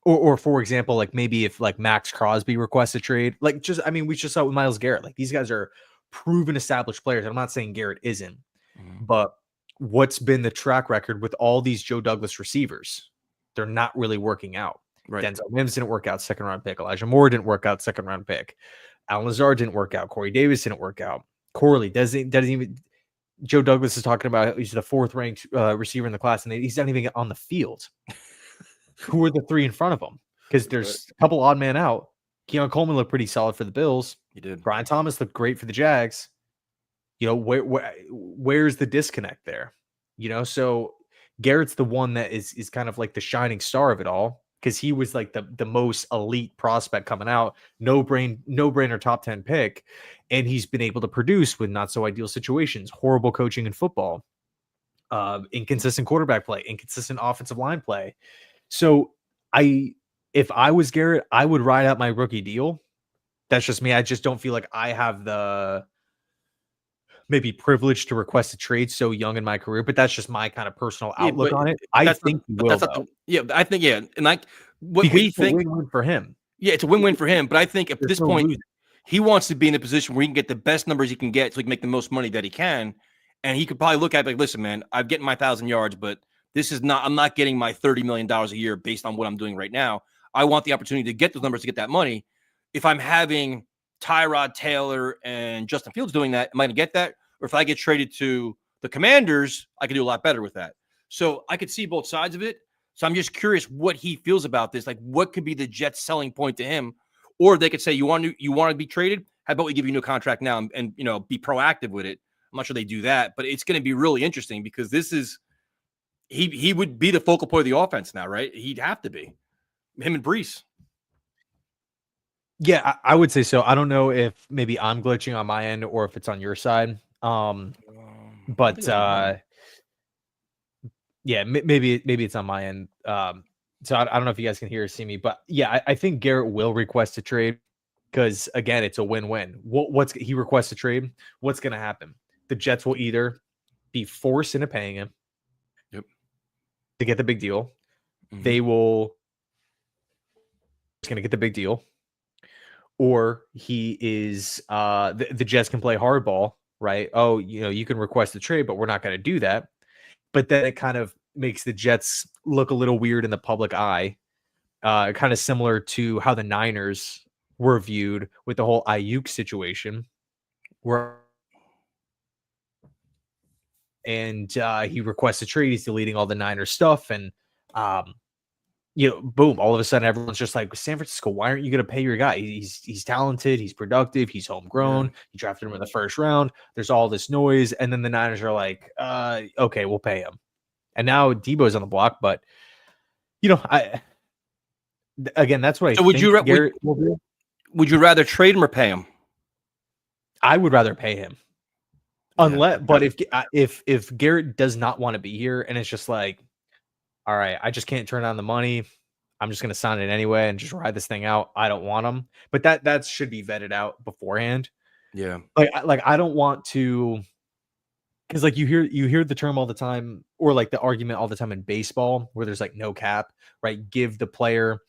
Or for example, like maybe if like Max Crosby requests a trade, like just I mean, we just saw it with Myles Garrett. Like these guys are proven established players. I'm not saying Garrett isn't, but what's been the track record with all these Joe Douglas receivers? They're not really working out. Right. Denzel Mims didn't work out, second round pick. Elijah Moore didn't work out, second round pick. Alan Lazard didn't work out. Corey Davis didn't work out. Corley doesn't even. Joe Douglas is talking about he's the 4th ranked receiver in the class, and he's not even get on the field. Who are the 3 in front of him? Because there's a couple odd man out. Keon Coleman looked pretty solid for the Bills. He did. Brian Thomas looked great for the Jags. You know, where's the disconnect there? You know, so Garrett's the one that is kind of like the shining star of it all because he was like the most elite prospect coming out, no brainer top 10 pick, and he's been able to produce with not so ideal situations, horrible coaching in football, inconsistent quarterback play, inconsistent offensive line play. So if I was Garrett, I would ride out my rookie deal. That's just me. I just don't feel like I have the maybe privilege to request a trade so young in my career, but that's just my kind of personal outlook on it. I think he will. I think, and like what because we think win-win for him. Yeah, it's a win-win for him. But I think at this point, he wants to be in a position where he can get the best numbers he can get so he can make the most money that he can. And he could probably look at it like, listen, man, I'm getting my 1,000 yards, but I'm not getting my $30 million a year based on what I'm doing right now. I want the opportunity to get those numbers to get that money. If I'm having Tyrod Taylor and Justin Fields doing that, am I going to get that? Or if I get traded to the Commanders, I could do a lot better with that. So I could see both sides of it. So I'm just curious what he feels about this. Like, what could be the Jets' selling point to him? Or they could say, you want to be traded? How about we give you a new contract now and be proactive with it? I'm not sure they do that, but it's going to be really interesting because this is he would be the focal point of the offense now, right? He'd have to be him and Brees. Yeah, I would say so. I don't know if maybe I'm glitching on my end or if it's on your side. But yeah, maybe it's on my end. So I don't know if you guys can hear or see me, but yeah, I think Garrett will request a trade because again, it's a win-win. He requests a trade? What's going to happen? The Jets will either be forced into paying him, to get the big deal. Mm-hmm. They will going to get the big deal, or he is the Jets can play hardball, right? Oh, you can request the trade, but we're not going to do that. But then it kind of makes the Jets look a little weird in the public eye, kind of similar to how the Niners were viewed with the whole Ayuk situation, where he requests a trade. He's deleting all the Niners stuff, and boom! All of a sudden, everyone's just like, San Francisco, why aren't you going to pay your guy? He's talented, he's productive, he's homegrown. You drafted him in the first round. There's all this noise, and then the Niners are like, okay, we'll pay him. And now Debo's on the block, but that's what I think. Would you rather trade him or pay him? I would rather pay him. But if Garrett does not want to be here, and it's just like, all right, I just can't turn down the money, I'm just going to sign it anyway and just ride this thing out. I don't want him, but that should be vetted out beforehand. Yeah, like I don't want to. Because like you hear the term all the time, or like the argument all the time in baseball where there's like no cap, right? Give the player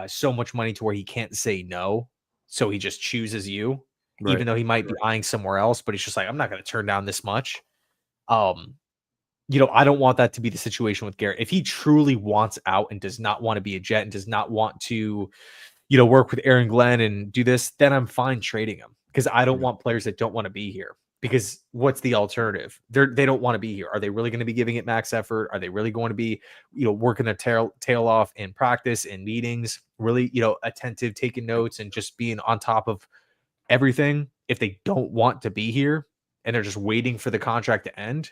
so much money to where he can't say no. So he just chooses you, right, even though he might be eyeing somewhere else, but he's just like, I'm not going to turn down this much. I don't want that to be the situation with Garrett. If he truly wants out and does not want to be a Jet and does not want to, work with Aaron Glenn and do this, then I'm fine trading him because I don't want players that don't want to be here. because what's the alternative? They don't want to be here. Are they really going to be giving it max effort? Are they really going to be, working their tail off in practice, in meetings, really, attentive, taking notes and just being on top of everything if they don't want to be here and they're just waiting for the contract to end,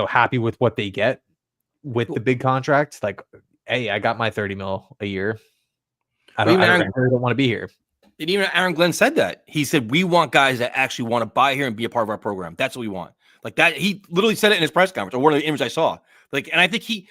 happy with what they get with the big contract? Like, hey, I got my 30 mil a year. I really don't want to be here. And even Aaron Glenn said that. He said, we want guys that actually want to buy here and be a part of our program. That's what we want. Like that. He literally said it in his press conference, or one of the images I saw. Like, and I think he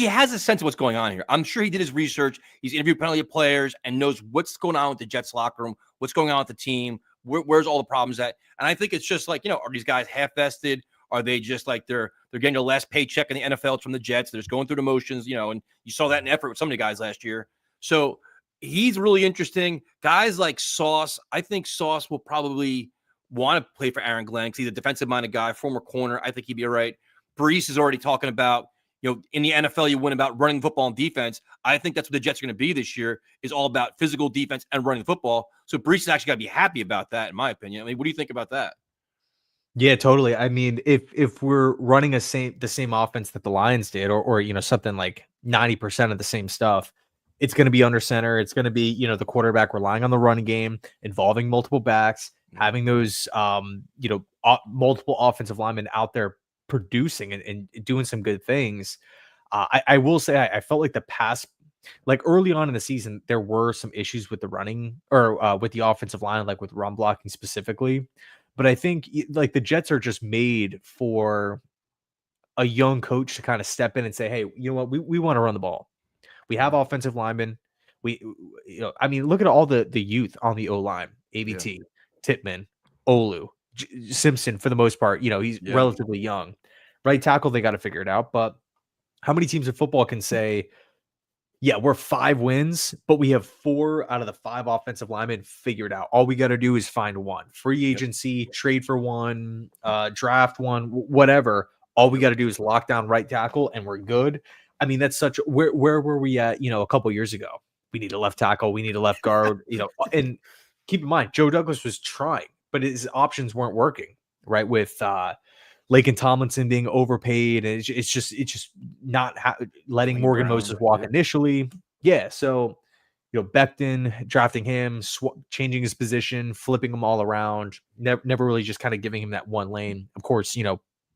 has a sense of what's going on here. I'm sure he did his research. He's interviewed plenty of players and knows what's going on with the Jets locker room, what's going on with the team, where's all the problems at. And I think it's just like, are these guys half vested? Are they just like they're getting their last paycheck in the NFL? It's from the Jets. They're just going through the motions, and you saw that in effort with some of the guys last year. So he's really interesting. Guys like Sauce, I think Sauce will probably want to play for Aaron Glenn because he's a defensive-minded guy, former corner. I think he'd be all right. Brees is already talking about, in the NFL, you win about running football and defense. I think that's what the Jets are going to be this year, is all about physical defense and running the football. So Brees has actually got to be happy about that, in my opinion. I mean, what do you think about that? Yeah, totally. I mean, if we're running the same offense that the Lions did, or something like 90% of the same stuff, it's going to be under center. It's going to be, the quarterback relying on the running game, involving multiple backs, having those, multiple offensive linemen out there producing and doing some good things. I will say I felt like the past, like early on in the season, there were some issues with the running or with the offensive line, like with run blocking specifically. But I think like the Jets are just made for a young coach to kind of step in and say, hey, you know what, we want to run the ball. We have offensive linemen. I mean, look at all the youth on the O-line, ABT, Tippmann, Olu, Simpson, for the most part, he's relatively young. Right tackle, they got to figure it out. But how many teams in football can say, yeah, we're 5 wins, but we have 4 out of the 5 offensive linemen figured out. All we got to do is find one. Free agency, trade for one, draft one, whatever. All we got to do is lock down right tackle and we're good. I mean, that's such where were we at, a couple years ago? We need a left tackle, we need a left guard, and keep in mind, Joe Douglas was trying, but his options weren't working, right? With Laken Tomlinson being overpaid, and it's just not letting Morgan Moses walk initially. Yeah, so Becton drafting him, changing his position, flipping him all around, never really just kind of giving him that one lane. Of course,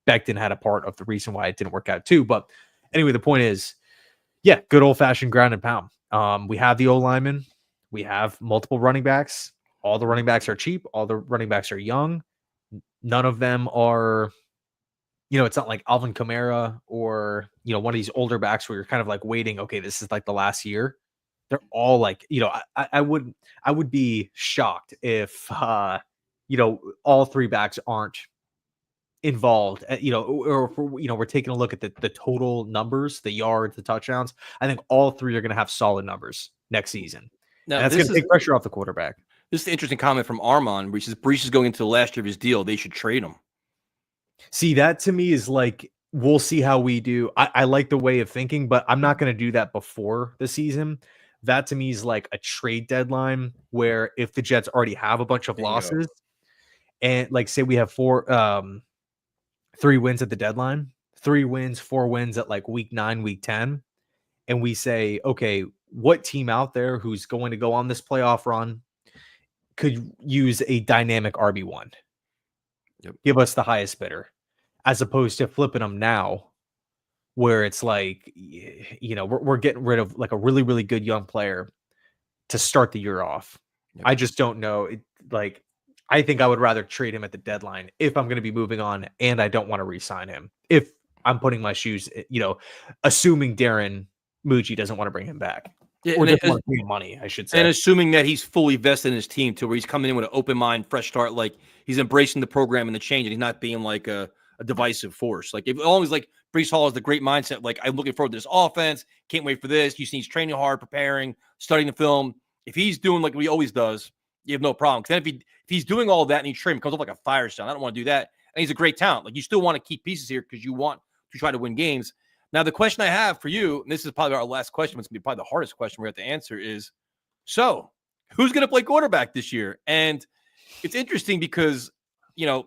Becton had a part of the reason why it didn't work out too. But anyway, the point is, yeah, good old fashioned ground and pound. We have the O linemen, we have multiple running backs. All the running backs are cheap. All the running backs are young. None of them are. It's not like Alvin Kamara or, one of these older backs where you're kind of like waiting. Okay, this is like the last year. They're all like, I would be shocked if, all 3 backs aren't involved, or if we're taking a look at the total numbers, the yards, the touchdowns. I think all 3 are going to have solid numbers next season. Now, that's going to take pressure off the quarterback. This is an interesting comment from Armand, where he says Brees is going into the last year of his deal. They should trade him. See, that to me is like, we'll see how we do. I like the way of thinking, but I'm not going to do that before the season. That to me is like a trade deadline where if the Jets already have a bunch of losses and like say we have 3 wins at the deadline, 3 wins, 4 wins at like week 9, week 10. And we say, okay, what team out there who's going to go on this playoff run could use a dynamic RB1? Yep. Give us the highest bidder, as opposed to flipping them now where it's like, we're getting rid of like a really, really good young player to start the year off. Yep. I just don't know. I think I would rather trade him at the deadline if I'm going to be moving on and I don't want to re-sign him. If I'm putting my shoes, assuming Darren Mucci doesn't want to bring him back. Yeah, or doesn't want to pay money, I should say. And assuming that he's fully vested in his team too, where he's coming in with an open mind, fresh start, like he's embracing the program and the change, and he's not being like a divisive force. Like if always like Brees Hall has the great mindset, like I'm looking forward to this offense, can't wait for this. You see he's training hard, preparing, studying the film. If he's doing like what he always does, you have no problem. Because then if he's doing all that and he's training, comes up like a fire style. I don't want to do that. And he's a great talent. Like you still want to keep pieces here because you want to try to win games. Now, the question I have for you, and this is probably our last question, but it's going to be probably the hardest question we have to answer is, so who's going to play quarterback this year? And it's interesting because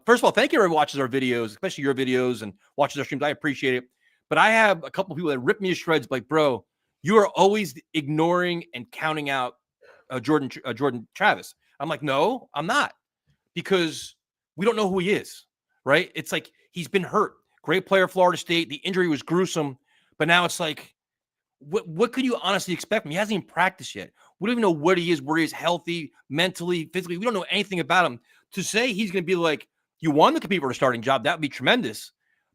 first of all, thank you everyone who watches our videos, especially your videos and watches our streams. I appreciate it. But I have a couple of people that rip me to shreds, like, bro, you are always ignoring and counting out Jordan Travis. I'm like, no, I'm not, because we don't know who he is, right? It's like he's been hurt. Great player, Florida State. The injury was gruesome, but now it's like, what could you honestly expect from him? He hasn't even practiced yet. We don't even know what he is, where he is healthy, mentally, physically. We don't know anything about him. To say he's going to be like, you want to compete for a starting job, that would be tremendous.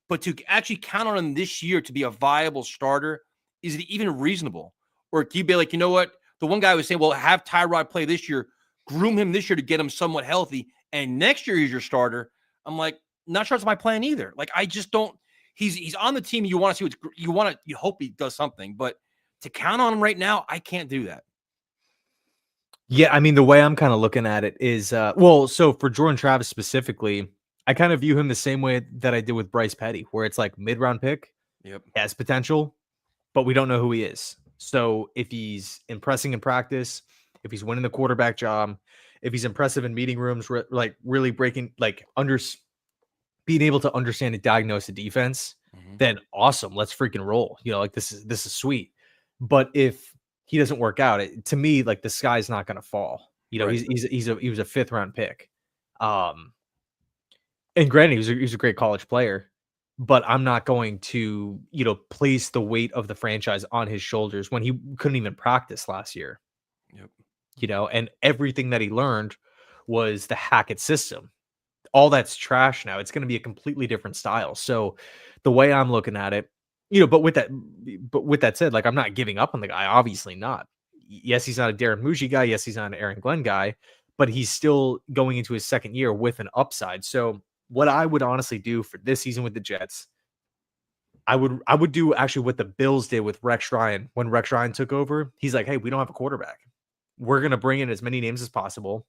But to actually count on him this year to be a viable starter, is it even reasonable? Or can you be like, you know what? The one guy was saying, well, have Tyrod play this year, groom him this year to get him somewhat healthy, and next year he's your starter. I'm like, not sure it's my plan either. Like, I just don't. He's on the team. You want to see you hope he does something, but to count on him right now, I can't do that. Yeah, I mean, the way I'm kind of looking at it is, so for Jordan Travis specifically, I kind of view him the same way that I did with Bryce Petty, where it's like mid-round pick, has potential, but we don't know who he is. So if he's impressing in practice, if he's winning the quarterback job, if he's impressive in meeting rooms, like really breaking, like being able to understand and diagnose the defense, then awesome, let's freaking roll. Like this is sweet. But if he doesn't work out, to me, like the sky's not going to fall. Right. He was a 5th round pick. And granted, he was a great college player, but I'm not going to, place the weight of the franchise on his shoulders when he couldn't even practice last year. Yep. And everything that he learned was the Hackett system. All that's trash now. It's going to be a completely different style. So the way I'm looking at it, but with that said, like, I'm not giving up on the guy. Obviously not. Yes, he's not a Darren Muji guy. Yes, he's not an Aaron Glenn guy, but he's still going into his 2nd year with an upside. So what I would honestly do for this season with the Jets, I would do actually what the Bills did with Rex Ryan when Rex Ryan took over. He's like, hey, we don't have a quarterback. We're going to bring in as many names as possible,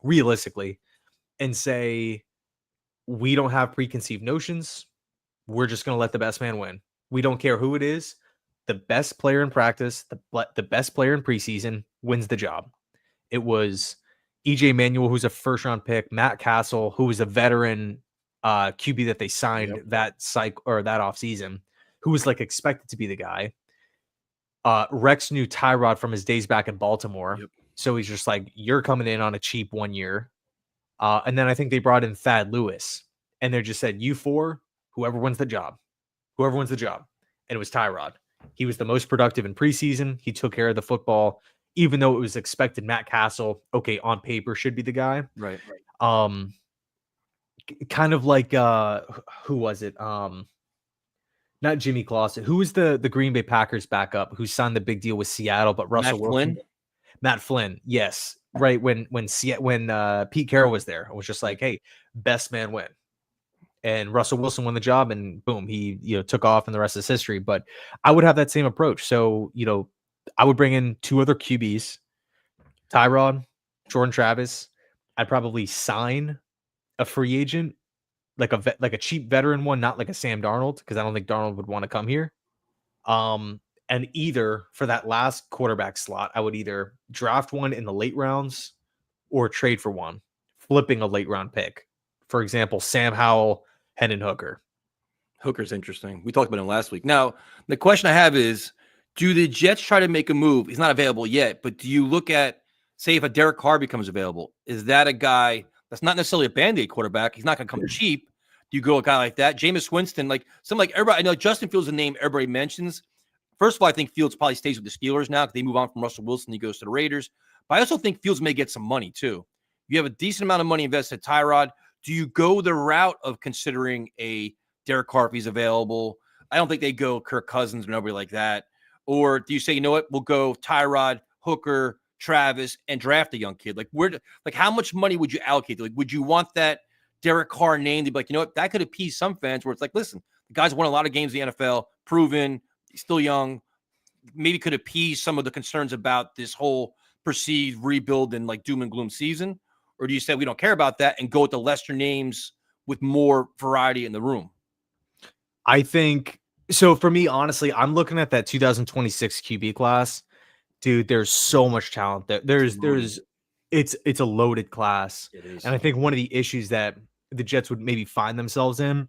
realistically, and say, we don't have preconceived notions. We're just going to let the best man win. We don't care who it is. The best player in practice, the best player in preseason wins the job. It was EJ Manuel, who's a 1st-round pick, Matt Castle, who was a veteran QB that they signed that offseason, who was like expected to be the guy. Rex knew Tyrod from his days back in Baltimore. So he's just like, you're coming in on a cheap 1 year. And then I think they brought in Thad Lewis, and they just said, you 4, whoever wins the job. And it was Tyrod. He was the most productive in preseason. He took care of the football, even though it was expected Matt Castle, okay, on paper should be the guy. Right. Kind of like, who was it? Not Jimmy Clausen. Who was the Green Bay Packers backup who signed the big deal with Seattle, but Russell Wilson? Matt Flynn. Yes. Right. When Pete Carroll was there, it was just like, hey, best man win. And Russell Wilson won the job, and boom, he took off, and the rest is history. But I would have that same approach. So, I would bring in 2 other QBs, Tyrod, Jordan Travis. I'd probably sign a free agent, like a cheap veteran one, not like a Sam Darnold, because I don't think Darnold would want to come here. And either for that last quarterback slot, I would either draft one in the late rounds or trade for one, flipping a late round pick. For example, Sam Howell, Hendon Hooker. Hooker's interesting. We talked about him last week. Now, the question I have is, do the Jets try to make a move? He's not available yet, but do you look at, say, if a Derek Carr becomes available, is that a guy that's not necessarily a Band-Aid quarterback? He's not going to come cheap. Do you go a guy like that? Jameis Winston, everybody, I know Justin Fields is a name everybody mentions. First of all, I think Fields probably stays with the Steelers now because they move on from Russell Wilson. He goes to the Raiders. But I also think Fields may get some money too. You have a decent amount of money invested in Tyrod. Do you go the route of considering a Derek Carr if he's available? I don't think they go Kirk Cousins or nobody like that. Or do you say, you know what, we'll go Tyrod, Hooker, Travis, and draft a young kid? How much money would you allocate? Like, would you want that Derek Carr name to be like, you know what, that could appease some fans where it's like, listen, the guy's won a lot of games in the NFL, proven, he's still young, maybe could appease some of the concerns about this whole perceived rebuild and like doom and gloom season? Or do you say we don't care about that and go with the lesser names with more variety in the room? I think so. For me, honestly, I'm looking at that 2026 QB class. Dude, there's so much talent there. It's a loaded class. It is. And I think one of the issues that the Jets would maybe find themselves in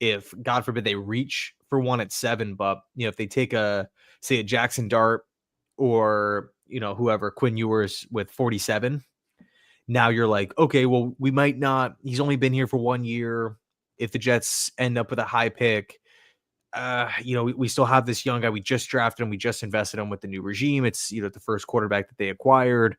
if, God forbid, they reach for one at 7. But if they take a Jackson Dart or whoever, Quinn Ewers with 47, now you're like, okay, well, we might not. He's only been here for 1 year. If the Jets end up with a high pick, we still have this young guy. We just drafted him. We just invested him with the new regime. It's, the first quarterback that they acquired.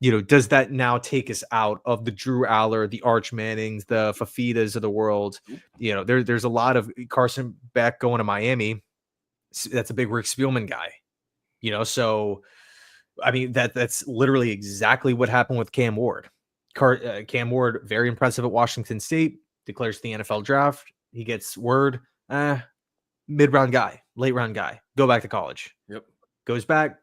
Does that now take us out of the Drew Aller, the Arch Mannings, the Fafitas of the world? There's a lot of Carson Beck going to Miami. That's a big Rick Spielman guy. So I mean that's literally exactly what happened with Cam Ward. Cam Ward, very impressive at Washington State, declares the NFL draft. He gets word, mid-round guy, late-round guy, go back to college. Yep. Goes back,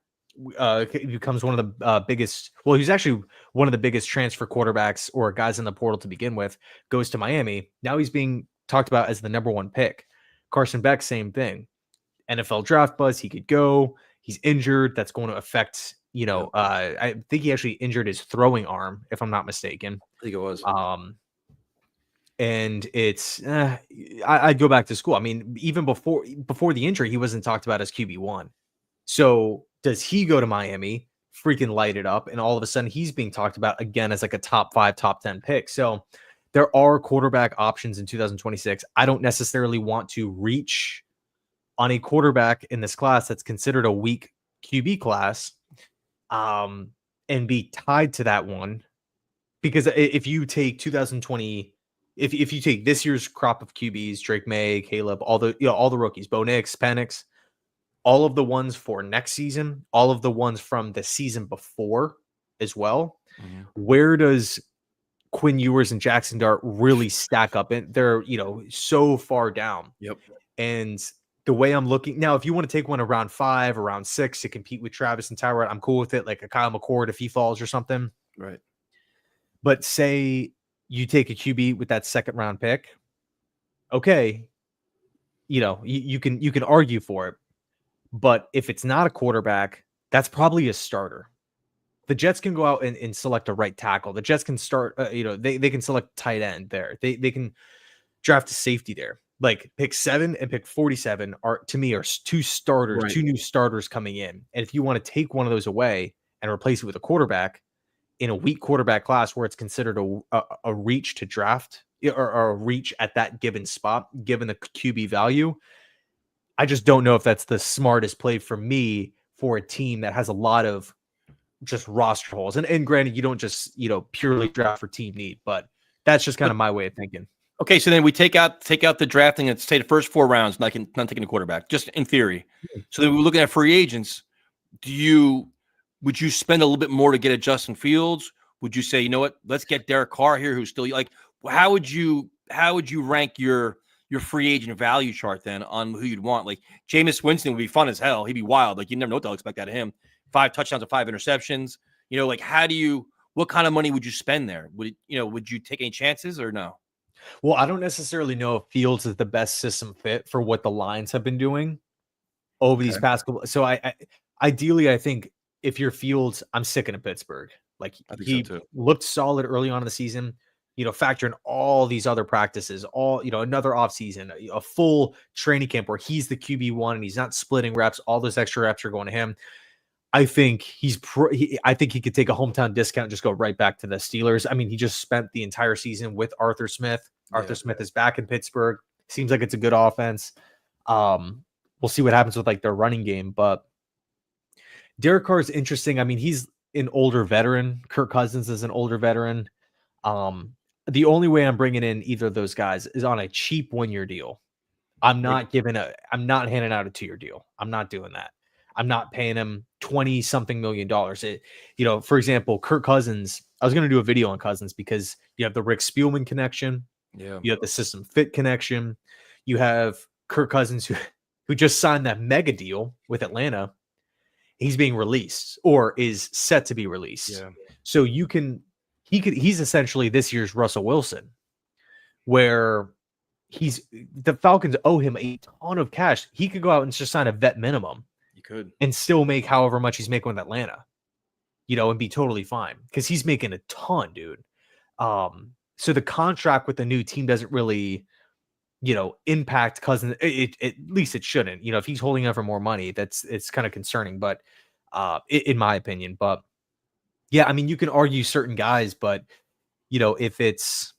becomes one of the biggest. Well, he's actually one of the biggest transfer quarterbacks or guys in the portal to begin with. Goes to Miami. Now he's being talked about as the number 1 pick. Carson Beck, same thing. NFL draft buzz. He could go. He's injured. That's going to affect. I think he actually injured his throwing arm, if I'm not mistaken. I think it was. And it's I'd go back to school. I mean, even before the injury, he wasn't talked about as QB1. So does he go to Miami, freaking light it up, and all of a sudden he's being talked about again as like a top 5, top 10 pick? So there are quarterback options in 2026. I don't necessarily want to reach on a quarterback in this class that's considered a weak QB class, and be tied to that one, because if you take 2020. If you take this year's crop of QBs, Drake May, Caleb, all the rookies, Bo Nix, Penix, all of the ones for next season, all of the ones from the season before as well, where does Quinn Ewers and Jackson Dart really stack up? And they're so far down. Yep. And the way I'm looking now, if you want to take one around 5, around 6 to compete with Travis and Tyrod, I'm cool with it. Like a Kyle McCord if he falls or something. Right. But say you take a QB with that second round pick, okay, you can argue for it. But if it's not a quarterback, that's probably a starter. The Jets can go out and select a right tackle. The Jets can start, they can select tight end there. They can draft a safety there. Like pick 7 and pick 47 are, to me, are 2 starters, right. 2 new starters coming in. And if you want to take one of those away and replace it with a quarterback, in a weak quarterback class where it's considered a reach to draft or a reach at that given spot, given the QB value, I just don't know if that's the smartest play for me for a team that has a lot of just roster holes. And granted, you don't just, purely draft for team need, but that's just kind of my way of thinking. Okay, so then we take out the drafting and say the first 4 rounds, not taking a quarterback, just in theory. So then we're looking at free agents. Would you spend a little bit more to get a Justin Fields? Would you say, you know what, let's get Derek Carr here, who's still like, how would you rank your free agent value chart then on who you'd want? Like Jameis Winston would be fun as hell. He'd be wild. Like you never know what they'll expect out of him. 5 touchdowns and 5 interceptions. Like what kind of money would you spend there? Would you take any chances or no? Well, I don't necessarily know if Fields is the best system fit for what the Lions have been doing over these past couple. So ideally, I think if you're Fields, I'm sticking to Pittsburgh. Like he looked solid early on in the season, factor in all these other practices, another offseason, a full training camp where he's the QB1 and he's not splitting reps. All those extra reps are going to him. I think I think he could take a hometown discount and just go right back to the Steelers. I mean, he just spent the entire season with Arthur Smith. Arthur Smith is back in Pittsburgh. Seems like it's a good offense. We'll see what happens with like their running game, but Derek Carr is interesting. I mean, he's an older veteran. Kirk Cousins is an older veteran. The only way I'm bringing in either of those guys is on a cheap 1-year deal. I'm not handing out a 2-year deal. I'm not doing that. I'm not paying him $20-something million. For example, Kirk Cousins, I was going to do a video on Cousins because you have the Rick Spielman connection. Yeah. You have the system fit connection. You have Kirk Cousins who just signed that mega deal with Atlanta. He's being released or is set to be released. Yeah. So he's essentially this year's Russell Wilson, where the Falcons owe him a ton of cash. He could go out and just sign a vet minimum. He could. And still make however much he's making with Atlanta, and be totally fine because he's making a ton, dude. So the contract with the new team doesn't really, impact Cousins. At least it shouldn't. If he's holding out for more money, it's kind of concerning. But in my opinion, but yeah, I mean, you can argue certain guys, but if it's,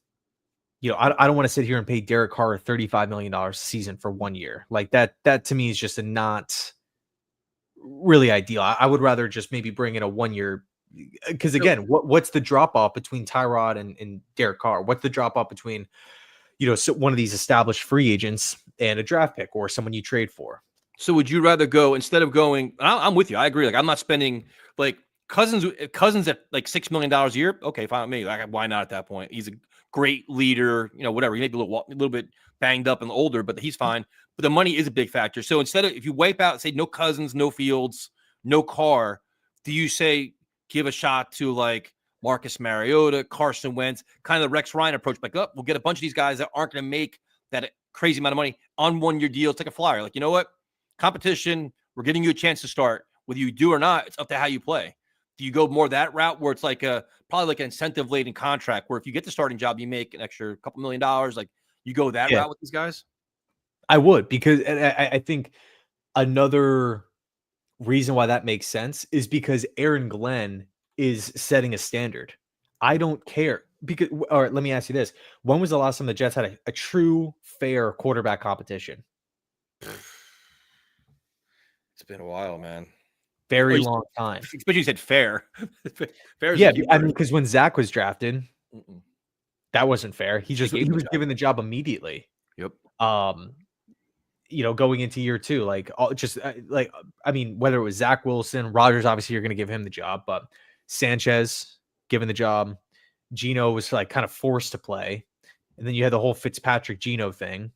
I don't want to sit here and pay Derek Carr $35 million a season for 1 year. Like that to me is just not really ideal. I would rather just maybe bring in a 1 year. Because again, what's the drop off between Tyrod and Derek Carr? What's the drop off between, so one of these established free agents and a draft pick or someone you trade for? So would you rather go, instead of going, I'm with you. I agree. Like, I'm not spending like Cousins at like $6 million a year. Okay, fine with me. Like, why not at that point? He's a great leader, whatever. He may be a little bit banged up and older, but he's fine. But the money is a big factor. So instead of, if you wipe out, say no Cousins, no Fields, no Carr, do you say give a shot to like Marcus Mariota, Carson Wentz, kind of the Rex Ryan approach? Like, we'll get a bunch of these guys that aren't going to make that crazy amount of money on 1 year deals. Take a flyer. Like, you know what? Competition, we're getting you a chance to start. Whether you do or not, it's up to how you play. Do you go more that route where it's like probably like an incentive laden contract where if you get the starting job, you make an extra couple $1 million? Like, you go that route with these guys? I would, because I think another reason why that makes sense is because Aaron Glenn is setting a standard. I don't care because, all right, let me ask you this. When was the last time the Jets had a true, fair quarterback competition? It's been a while, man. Very long time. Especially you said fair. Fair. Yeah, I mean, because when Zach was drafted, that wasn't fair. He was given the job immediately. Yep. Going into year two, I mean, whether it was Zach Wilson, Rodgers, obviously you're going to give him the job, but Sanchez given the job, Geno was like kind of forced to play, and then you had the whole Fitzpatrick Geno thing.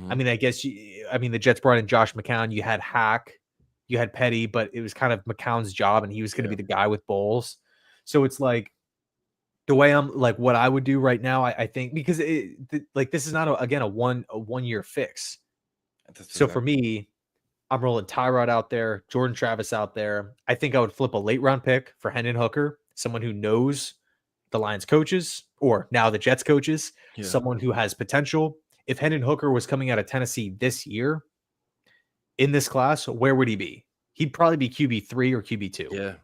I mean, I guess the Jets brought in Josh McCown. You had Hack. You had Petty, but it was kind of McCown's job, and he was going to be the guy with Bowles. So it's like the way I'm like what I would do right now. I think because this is not a 1 year fix. So for me, I'm rolling Tyrod out there, Jordan Travis out there. I think I would flip a late round pick for Hendon Hooker, someone who knows the Lions coaches or now the Jets coaches, someone who has potential. If Hendon Hooker was coming out of Tennessee this year, in this class, where would he be? He'd probably be QB3 or QB2. Yeah.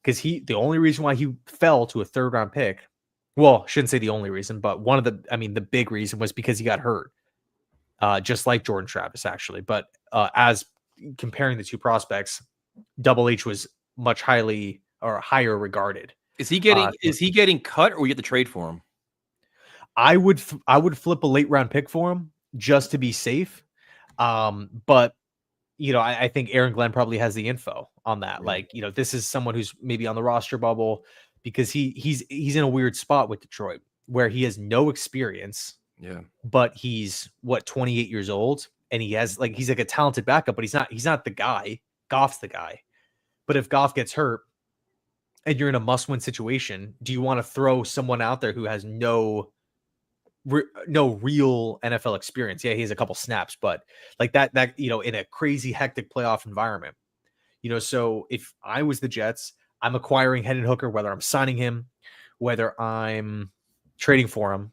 Because the only reason why he fell to a 3rd round pick, well, shouldn't say the only reason, but the big reason was because he got hurt. Just like Jordan Travis, actually. But as comparing the two prospects, Double H was much higher regarded. Is he getting cut, or we get the trade for him? I would flip a late round pick for him just to be safe. But I think Aaron Glenn probably has the info on that. Like, this is someone who's maybe on the roster bubble because he's in a weird spot with Detroit where he has no experience. Yeah. But he's 28 years old, and he's like a talented backup, but he's not the guy. Goff's the guy. But if Goff gets hurt and you're in a must-win situation, do you want to throw someone out there who has no real NFL experience? Yeah, he has a couple snaps, but like that in a crazy hectic playoff environment, so if I was the Jets, I'm acquiring Hendon Hooker, whether I'm signing him, whether I'm trading for him.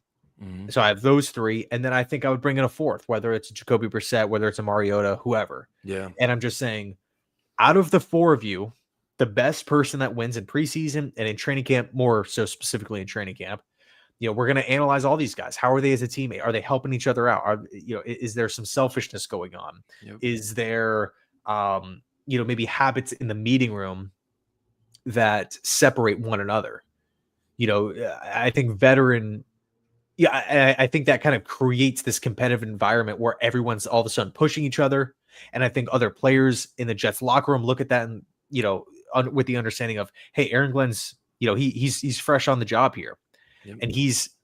So I have those three, and then I think I would bring in a fourth, whether it's a Jacoby Brissett, whether it's a Mariota, whoever. Yeah. And I'm just saying, out of the four of you, the best person that wins in preseason and in training camp, more so specifically in training camp, we're going to analyze all these guys. How are they as a teammate? Are they helping each other out? Is there some selfishness going on? Yep. Is there, maybe habits in the meeting room that separate one another? I think I think that kind of creates this competitive environment where everyone's all of a sudden pushing each other. And I think other players in the Jets locker room look at that and, with the understanding of, hey, Aaron Glenn's, he's fresh on the job here. Yep. And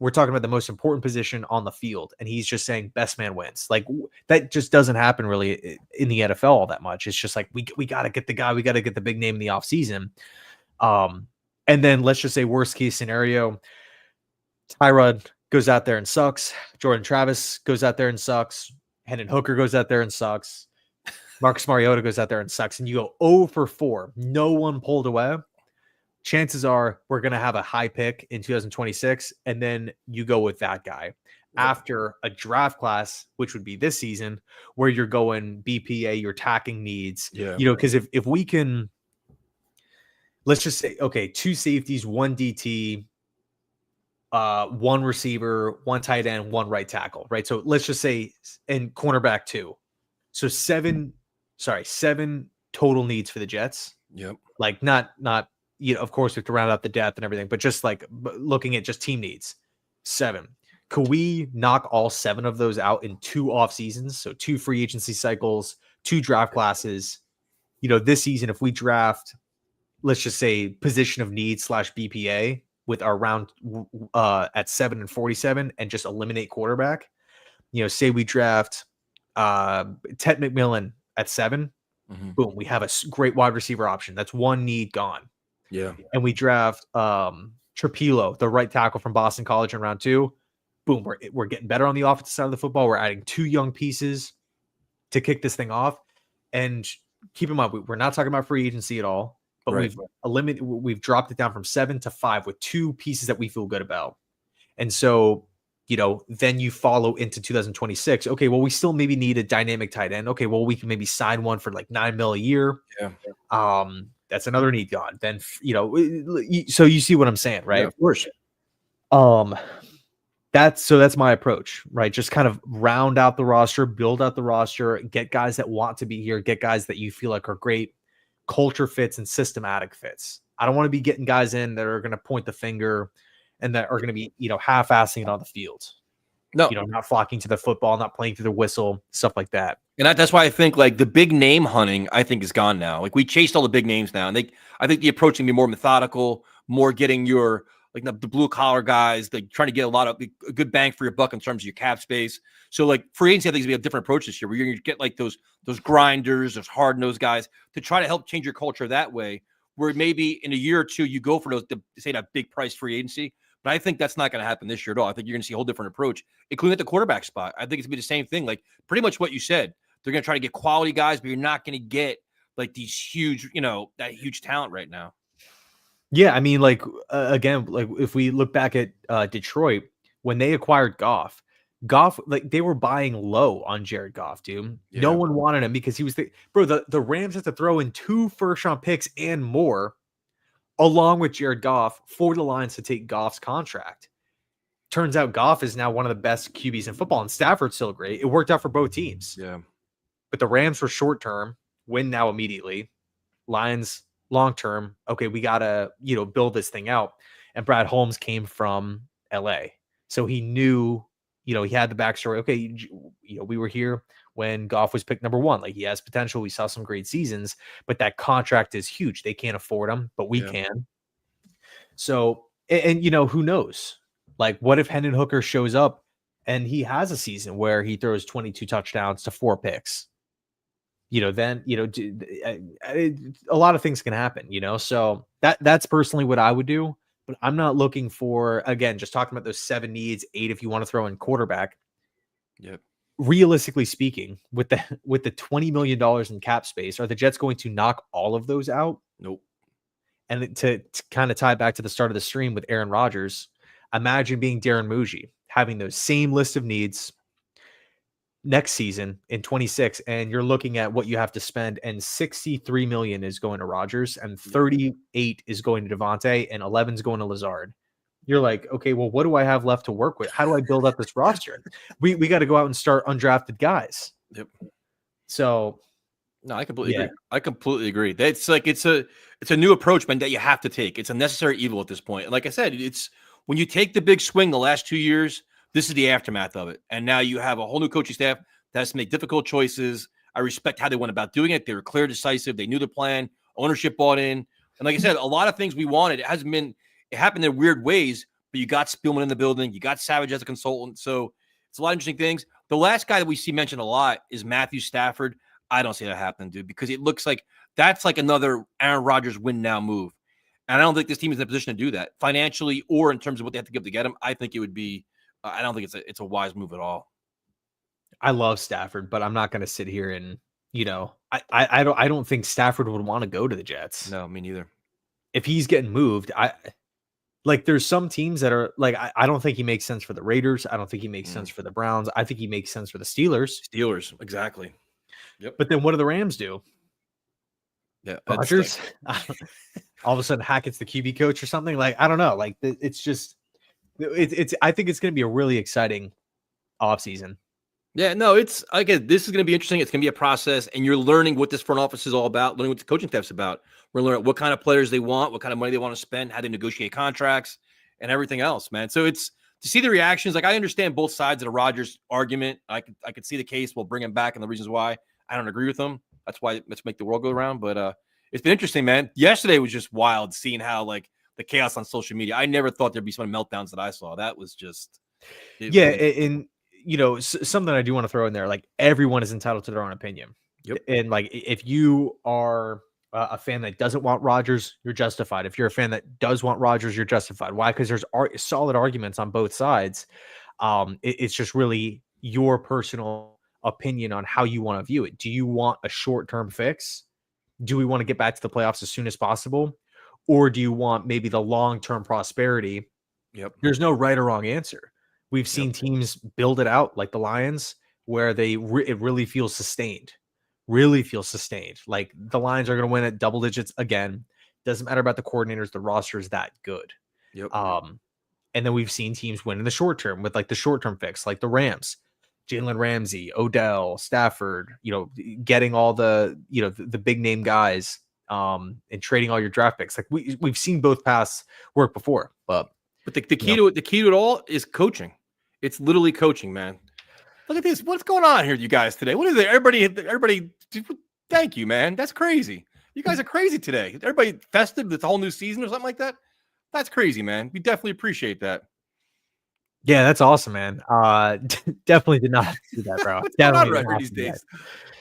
we're talking about the most important position on the field. And he's just saying best man wins. Like that just doesn't happen really in the NFL all that much. It's just like, we got to get the guy, we got to get the big name in the offseason. And then let's just say worst case scenario, Tyrod goes out there and sucks. Jordan Travis goes out there and sucks. Hendon Hooker goes out there and sucks. Marcus Mariota goes out there and sucks. And you go 0 for 4. No one pulled away. chances are we're going to have a high pick in 2026, and then you go with that guy after a draft class, which would be this season, where you're going BPA, you're attacking needs, Yeah. because if we can, let's just say, okay, 2 safeties, 1 DT, 1 receiver, 1 tight end, 1 right tackle, right? So let's just say, and cornerback 2. So 7 total needs for the Jets. Yep. Like not, of course we have to round out the depth and everything, but just like looking at just team needs, 7. Could we knock all 7 of those out in 2 off seasons? So 2 free agency cycles, 2 draft classes. This season, if we draft, let's just say position of need / BPA with our round at 7 and 47 and just eliminate quarterback, say we draft Ted McMillan at 7, boom, we have a great wide receiver option. That's 1 need gone. Yeah. And we draft Trapilo, the right tackle from Boston College in round 2. Boom, we're getting better on the offensive side of the football. We're adding 2 young pieces to kick this thing off. And keep in mind, we're not talking about free agency at all, but we've dropped it down from 7 to 5 with 2 pieces that we feel good about. And so, then you follow into 2026. Okay, well, we still maybe need a dynamic tight end. Okay, well, we can maybe sign one for like $9 million a year. Yeah. That's another need gone. Then, so you see what I'm saying, right? Yeah, of course. That's my approach, right? Just kind of round out the roster, build out the roster, get guys that want to be here, get guys that you feel like are great culture fits and systematic fits. I don't want to be getting guys in that are going to point the finger and that are going to be, half-assing it on the field. No, not flocking to the football, not playing through the whistle, stuff like that. And that's why I think like the big name hunting, I think, is gone now. Like we chased all the big names now, and I think the approach can be more methodical, more getting your like the blue collar guys, like trying to get a good bang for your buck in terms of your cap space. So like free agency, I think is gonna be a different approach this year, where you're gonna get like those grinders, those hard nosed guys to try to help change your culture that way. Where maybe in a year or two you go for say that big price free agency. But I think that's not going to happen this year at all. I think you're going to see a whole different approach, including at the quarterback spot. I think it's going to be the same thing. Like pretty much what you said. They're going to try to get quality guys, but you're not going to get like these huge, that huge talent right now. Yeah, I mean, like again, like if we look back at Detroit when they acquired Goff, like they were buying low on Jared Goff, dude. Yeah. No one wanted him because he was the Rams had to throw in 2 first-round picks and more, along with Jared Goff, for the Lions to take Goff's contract. Turns out Goff is now one of the best QBs in football, and Stafford's still great. It worked out for both teams. Yeah. But the Rams were short-term, win now immediately. Lions long-term, okay, we got to, build this thing out. And Brad Holmes came from LA. So he knew, he had the backstory. Okay, we were here when Goff was picked number 1. Like he has potential. We saw some great seasons, but that contract is huge. They can't afford him, but we can. So, and who knows? Like what if Hendon Hooker shows up and he has a season where he throws 22 touchdowns to 4 picks? Then, a lot of things can happen, so that's personally what I would do, but I'm not looking for, again, just talking about those 7 needs, 8 if you want to throw in quarterback. Yep. Realistically speaking, with the $20 million in cap space, are the Jets going to knock all of those out? Nope. And to kind of tie back to the start of the stream with Aaron Rodgers, imagine being Darren Muji, having those same list of needs next season in 26, and you're looking at what you have to spend, and $63 million is going to Rodgers, and 38 is going to Devontae, and 11 is going to Lazard. You're like, okay, well, what do I have left to work with? How do I build up this roster? We got to go out and start undrafted guys. Yep. So, no, I completely agree. I completely agree. It's like it's a new approach, man, that you have to take. It's a necessary evil at this point. And like I said, it's when you take the big swing the last 2 years. This is the aftermath of it. And now you have a whole new coaching staff that has to make difficult choices. I respect how they went about doing it. They were clear, decisive. They knew the plan. Ownership bought in. And like I said, a lot of things we wanted, it happened in weird ways, but you got Spielman in the building. You got Savage as a consultant. So it's a lot of interesting things. The last guy that we see mentioned a lot is Matthew Stafford. I don't see that happening, dude, because it looks like that's like another Aaron Rodgers win now move. And I don't think this team is in a position to do that financially or in terms of what they have to give to get him. I think it would be, I don't think it's a wise move at all. I love Stafford, but I'm not going to sit here and, I don't think Stafford would want to go to the Jets. No, me neither. if he's getting moved, there's some teams that are like, I don't think he makes sense for the Raiders. I don't think he makes sense for the Browns. I think he makes sense for the Steelers. Steelers, exactly. Yep. But then what do the Rams do? Yeah, Rodgers? All of a sudden Hackett's the QB coach or something. Like, I don't know. Like, it's just, I think it's going to be a really exciting offseason. Yeah, no, it's again, this is going to be interesting. It's going to be a process, and you're learning what this front office is all about, learning what the coaching staff's about. We're learning what kind of players they want, what kind of money they want to spend, how they negotiate contracts, and everything else, man. So it's to see the reactions. Like, I understand both sides of the Rodgers argument. I could see the case. We'll bring him back and the reasons why. I don't agree with them. That's why let's make the world go around. But it's been interesting, man. Yesterday was just wild seeing how like the chaos on social media. I never thought there'd be some meltdowns that I saw. That was just and you know, something I do want to throw in there, like everyone is entitled to their own opinion. Yep. And like, if you are a fan that doesn't want Rodgers, you're justified. If you're a fan that does want Rodgers, you're justified. Why? Because there's solid arguments on both sides. It's just really your personal opinion on how you want to view it. Do you want a short-term fix? Do we want to get back to the playoffs as soon as possible? Or do you want maybe the long-term prosperity? Yep. There's no right or wrong answer. We've seen teams build it out like the Lions, where it really feels sustained. Like the Lions are going to win at double digits again. Doesn't matter about the coordinators. The roster is that good. Yep. And then we've seen teams win in the short term with like the short-term fix, like the Rams, Jalen Ramsey, Odell, Stafford, you know, getting all the, you know, the big name guys, and trading all your draft picks. Like we've seen both paths work before, but the key to it all is coaching. It's literally coaching, man. Look at this. What's going on here, you guys, today? What is it? Everybody, thank you, man. That's crazy. You guys are crazy today. Everybody festive this whole new season or something like that. That's crazy, man. We definitely appreciate that. Yeah, that's awesome, man. Definitely did not do that, bro. What's going on right here these days?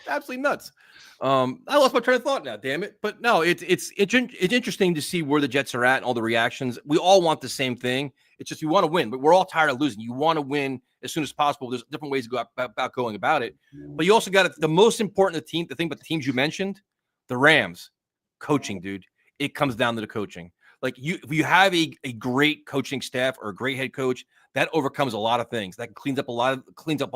Absolutely nuts. I lost my train of thought now, damn it. But no, it's interesting to see where the Jets are at and all the reactions. We all want the same thing. It's just you want to win, but we're all tired of losing. You want to win as soon as possible. There's different ways to go about going about it. But you also got the most important the thing about the teams you mentioned, the Rams, coaching, dude. It comes down to the coaching. Like if you have a great coaching staff or a great head coach, that overcomes a lot of things. That cleans up a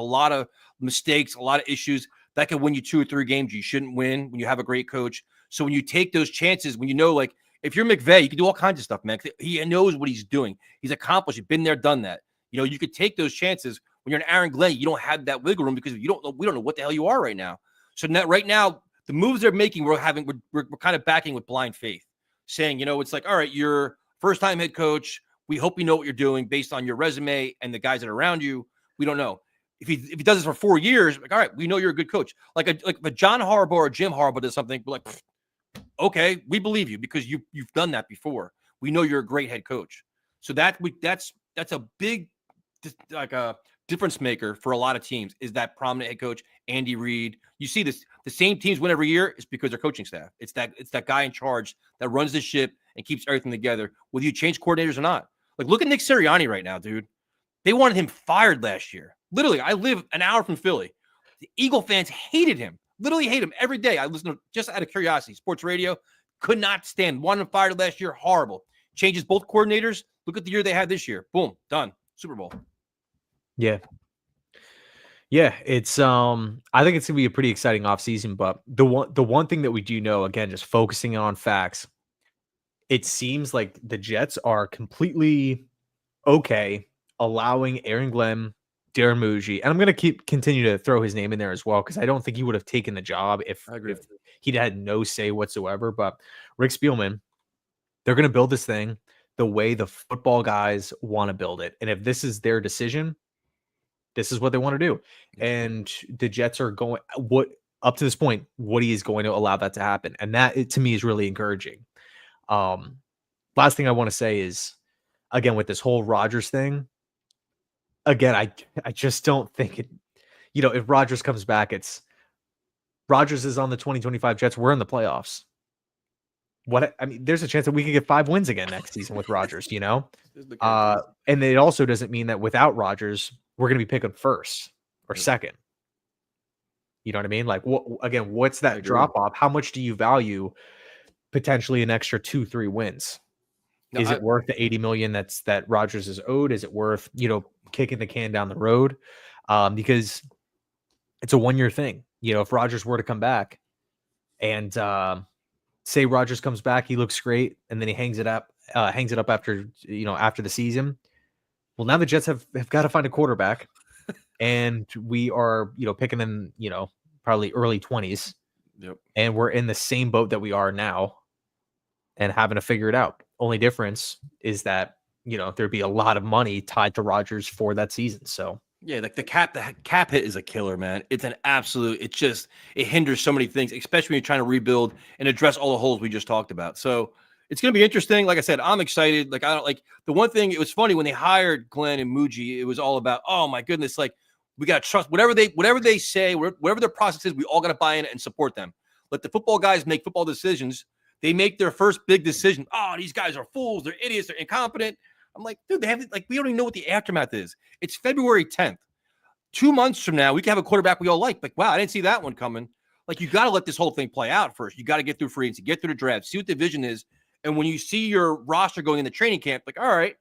lot of mistakes, a lot of issues. That can win you 2 or 3 games you shouldn't win when you have a great coach. So when you take those chances, when you know, like if you're McVay, you can do all kinds of stuff, man. He knows what he's doing. He's accomplished. He's been there, done that. You know, you could take those chances. When you're an Aaron Glenn, you don't have that wiggle room because we don't know what the hell you are right now. So right now, the moves they're making, we're kind of backing with blind faith, saying, you know, it's like, all right, you're first-time head coach. We hope you know what you're doing based on your resume and the guys that are around you. We don't know. If he does this for 4 years, like, all right, we know you're a good coach. Like a John Harbaugh or Jim Harbaugh does something, we're like, okay, we believe you because you've done that before. We know you're a great head coach. So that's a big like a difference maker for a lot of teams. Is that prominent head coach Andy Reid? You see this, the same teams win every year. It's because their coaching staff. It's that guy in charge that runs the ship and keeps everything together, whether you change coordinators or not. Like look at Nick Sirianni right now, dude. They wanted him fired last year. Literally, I live an hour from Philly. The Eagle fans hated him. Literally hate him every day. I listen to, just out of curiosity, sports radio. Could not stand. Wanted him fired last year. Horrible. Changes both coordinators. Look at the year they had this year. Boom. Done. Super Bowl. Yeah. Yeah. It's I think it's gonna be a pretty exciting offseason, but the one thing that we do know, again, just focusing on facts, it seems like the Jets are completely okay allowing Aaron Glenn, Darren Muji, and I'm going to continue to throw his name in there as well because I don't think he would have taken the job if he'd had no say whatsoever. But Rick Spielman, they're going to build this thing the way the football guys want to build it. And if this is their decision, this is what they want to do. And the Jets are going up to this point, Woody is going to allow that to happen. And that to me is really encouraging. Last thing I want to say is, again, with this whole Rodgers thing, again, I just don't think it, you know, if Rodgers comes back, it's Rodgers is on the 2025 Jets. We're in the playoffs. There's a chance that we could get 5 wins again next season with Rodgers, you know? And it also doesn't mean that without Rodgers, we're going to be picking first or second. You know what I mean? Like, what's that drop off? How much do you value potentially an extra 2-3 wins. No, Is it worth the $80 million that Rodgers is owed? Is it worth, kicking the can down the road? Because it's a 1-year thing. If Rodgers were to come back and say Rodgers comes back, he looks great, and then he hangs it up after the season. Well, now the Jets have got to find a quarterback, and we are picking in probably early 20s. Yep. And we're in the same boat that we are now, and having to figure it out. Only difference is that there'd be a lot of money tied to Rodgers for that season. So yeah, like the cap hit is a killer, man. It's an absolute. It hinders so many things, especially when you're trying to rebuild and address all the holes we just talked about. So it's going to be interesting. Like I said, I'm excited. Like I don't like the one thing. It was funny when they hired Glenn and Muji. It was all about, oh my goodness, like we got to trust whatever they say, whatever their process is. We all got to buy in and support them. Let the football guys make football decisions. They make their first big decision. Oh, these guys are fools. They're idiots. They're incompetent. I'm like, dude, we don't even know what the aftermath is. It's February 10th. 2 months from now, we can have a quarterback we all like. Like, wow, I didn't see that one coming. Like, you got to let this whole thing play out first. You got to get through free agency, get through the draft, see what the vision is. And when you see your roster going in the training camp, like, all right,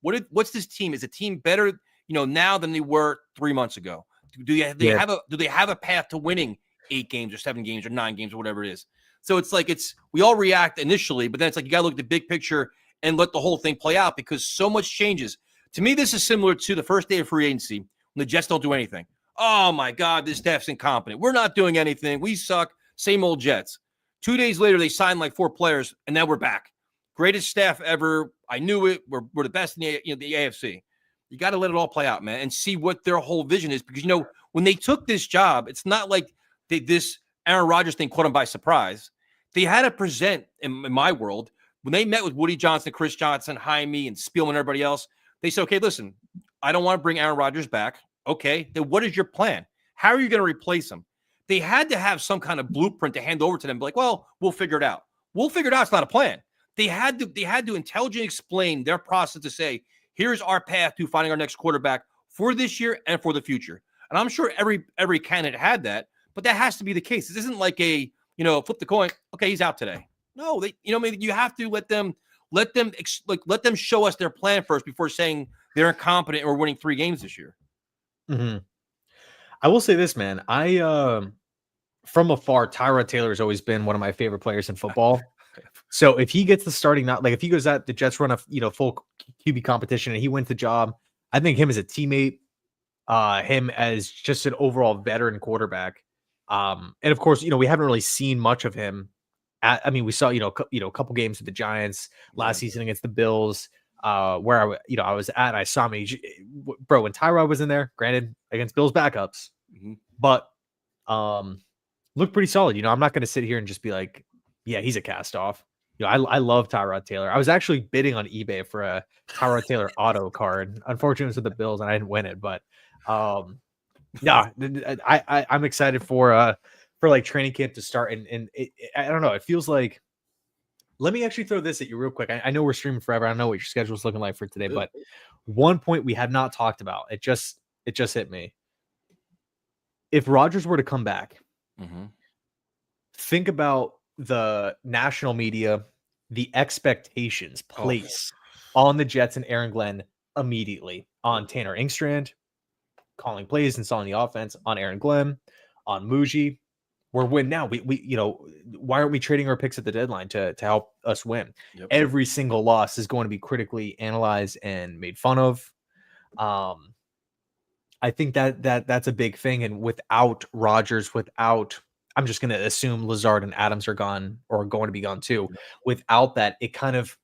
what's this team? Is a team better, now than they were 3 months ago? Do they have a path to winning 8 games or 7 games or 9 games or whatever it is? So it's like we all react initially, but then it's like you got to look at the big picture and let the whole thing play out because so much changes. To me, this is similar to the first day of free agency when the Jets don't do anything. Oh, my God, this staff's incompetent. We're not doing anything. We suck. Same old Jets. 2 days later, they signed like 4 players, and now we're back. Greatest staff ever. I knew it. We're the best in the AFC. You got to let it all play out, man, and see what their whole vision is because, when they took this job, it's not like this Aaron Rodgers thing caught them by surprise. They had to present, in my world, when they met with Woody Johnson, Chris Johnson, Jaime, and Spielman and everybody else, they said, okay, listen, I don't want to bring Aaron Rodgers back. Okay, then what is your plan? How are you going to replace him? They had to have some kind of blueprint to hand over to them. Like, well, we'll figure it out. We'll figure it out. It's not a plan. They had to intelligently explain their process to say, here's our path to finding our next quarterback for this year and for the future. And I'm sure every candidate had that, but that has to be the case. This isn't like a, flip the coin. Okay, he's out today. No, you have to let them show us their plan first before saying they're incompetent and we're winning 3 games this year. Mm-hmm. I will say this, man. From afar, Tyrod Taylor has always been one of my favorite players in football. So if he gets the starting, if he goes out, the Jets run a full QB competition and he wins the job, I think him as a teammate, him as just an overall veteran quarterback. And of course, we haven't really seen much of him. We saw, a couple games with the Giants last season against the Bills, where I was at. I saw him, bro, when Tyrod was in there, granted against Bills backups, but looked pretty solid. I'm not going to sit here and just be like, yeah, he's a cast off. I love Tyrod Taylor. I was actually bidding on eBay for a Tyrod Taylor auto card. Unfortunately, it was with the Bills and I didn't win it, but yeah, I'm excited for like training camp to start. And I don't know. It feels like, let me actually throw this at you real quick. I know we're streaming forever. I don't know what your schedule is looking like for today, but one point we have not talked about, it just hit me. If Rodgers were to come back, think about the national media, the expectations placed on the Jets and Aaron Glenn immediately on Tanner Engstrand, calling plays, installing the offense, on Aaron Glenn, on Muji. We're win now. We why aren't we trading our picks at the deadline to help us win? Yep. Every single loss is going to be critically analyzed and made fun of. I think that's a big thing. And without Rodgers, I'm just going to assume Lazard and Adams are gone or going to be gone too. Without that, it kind of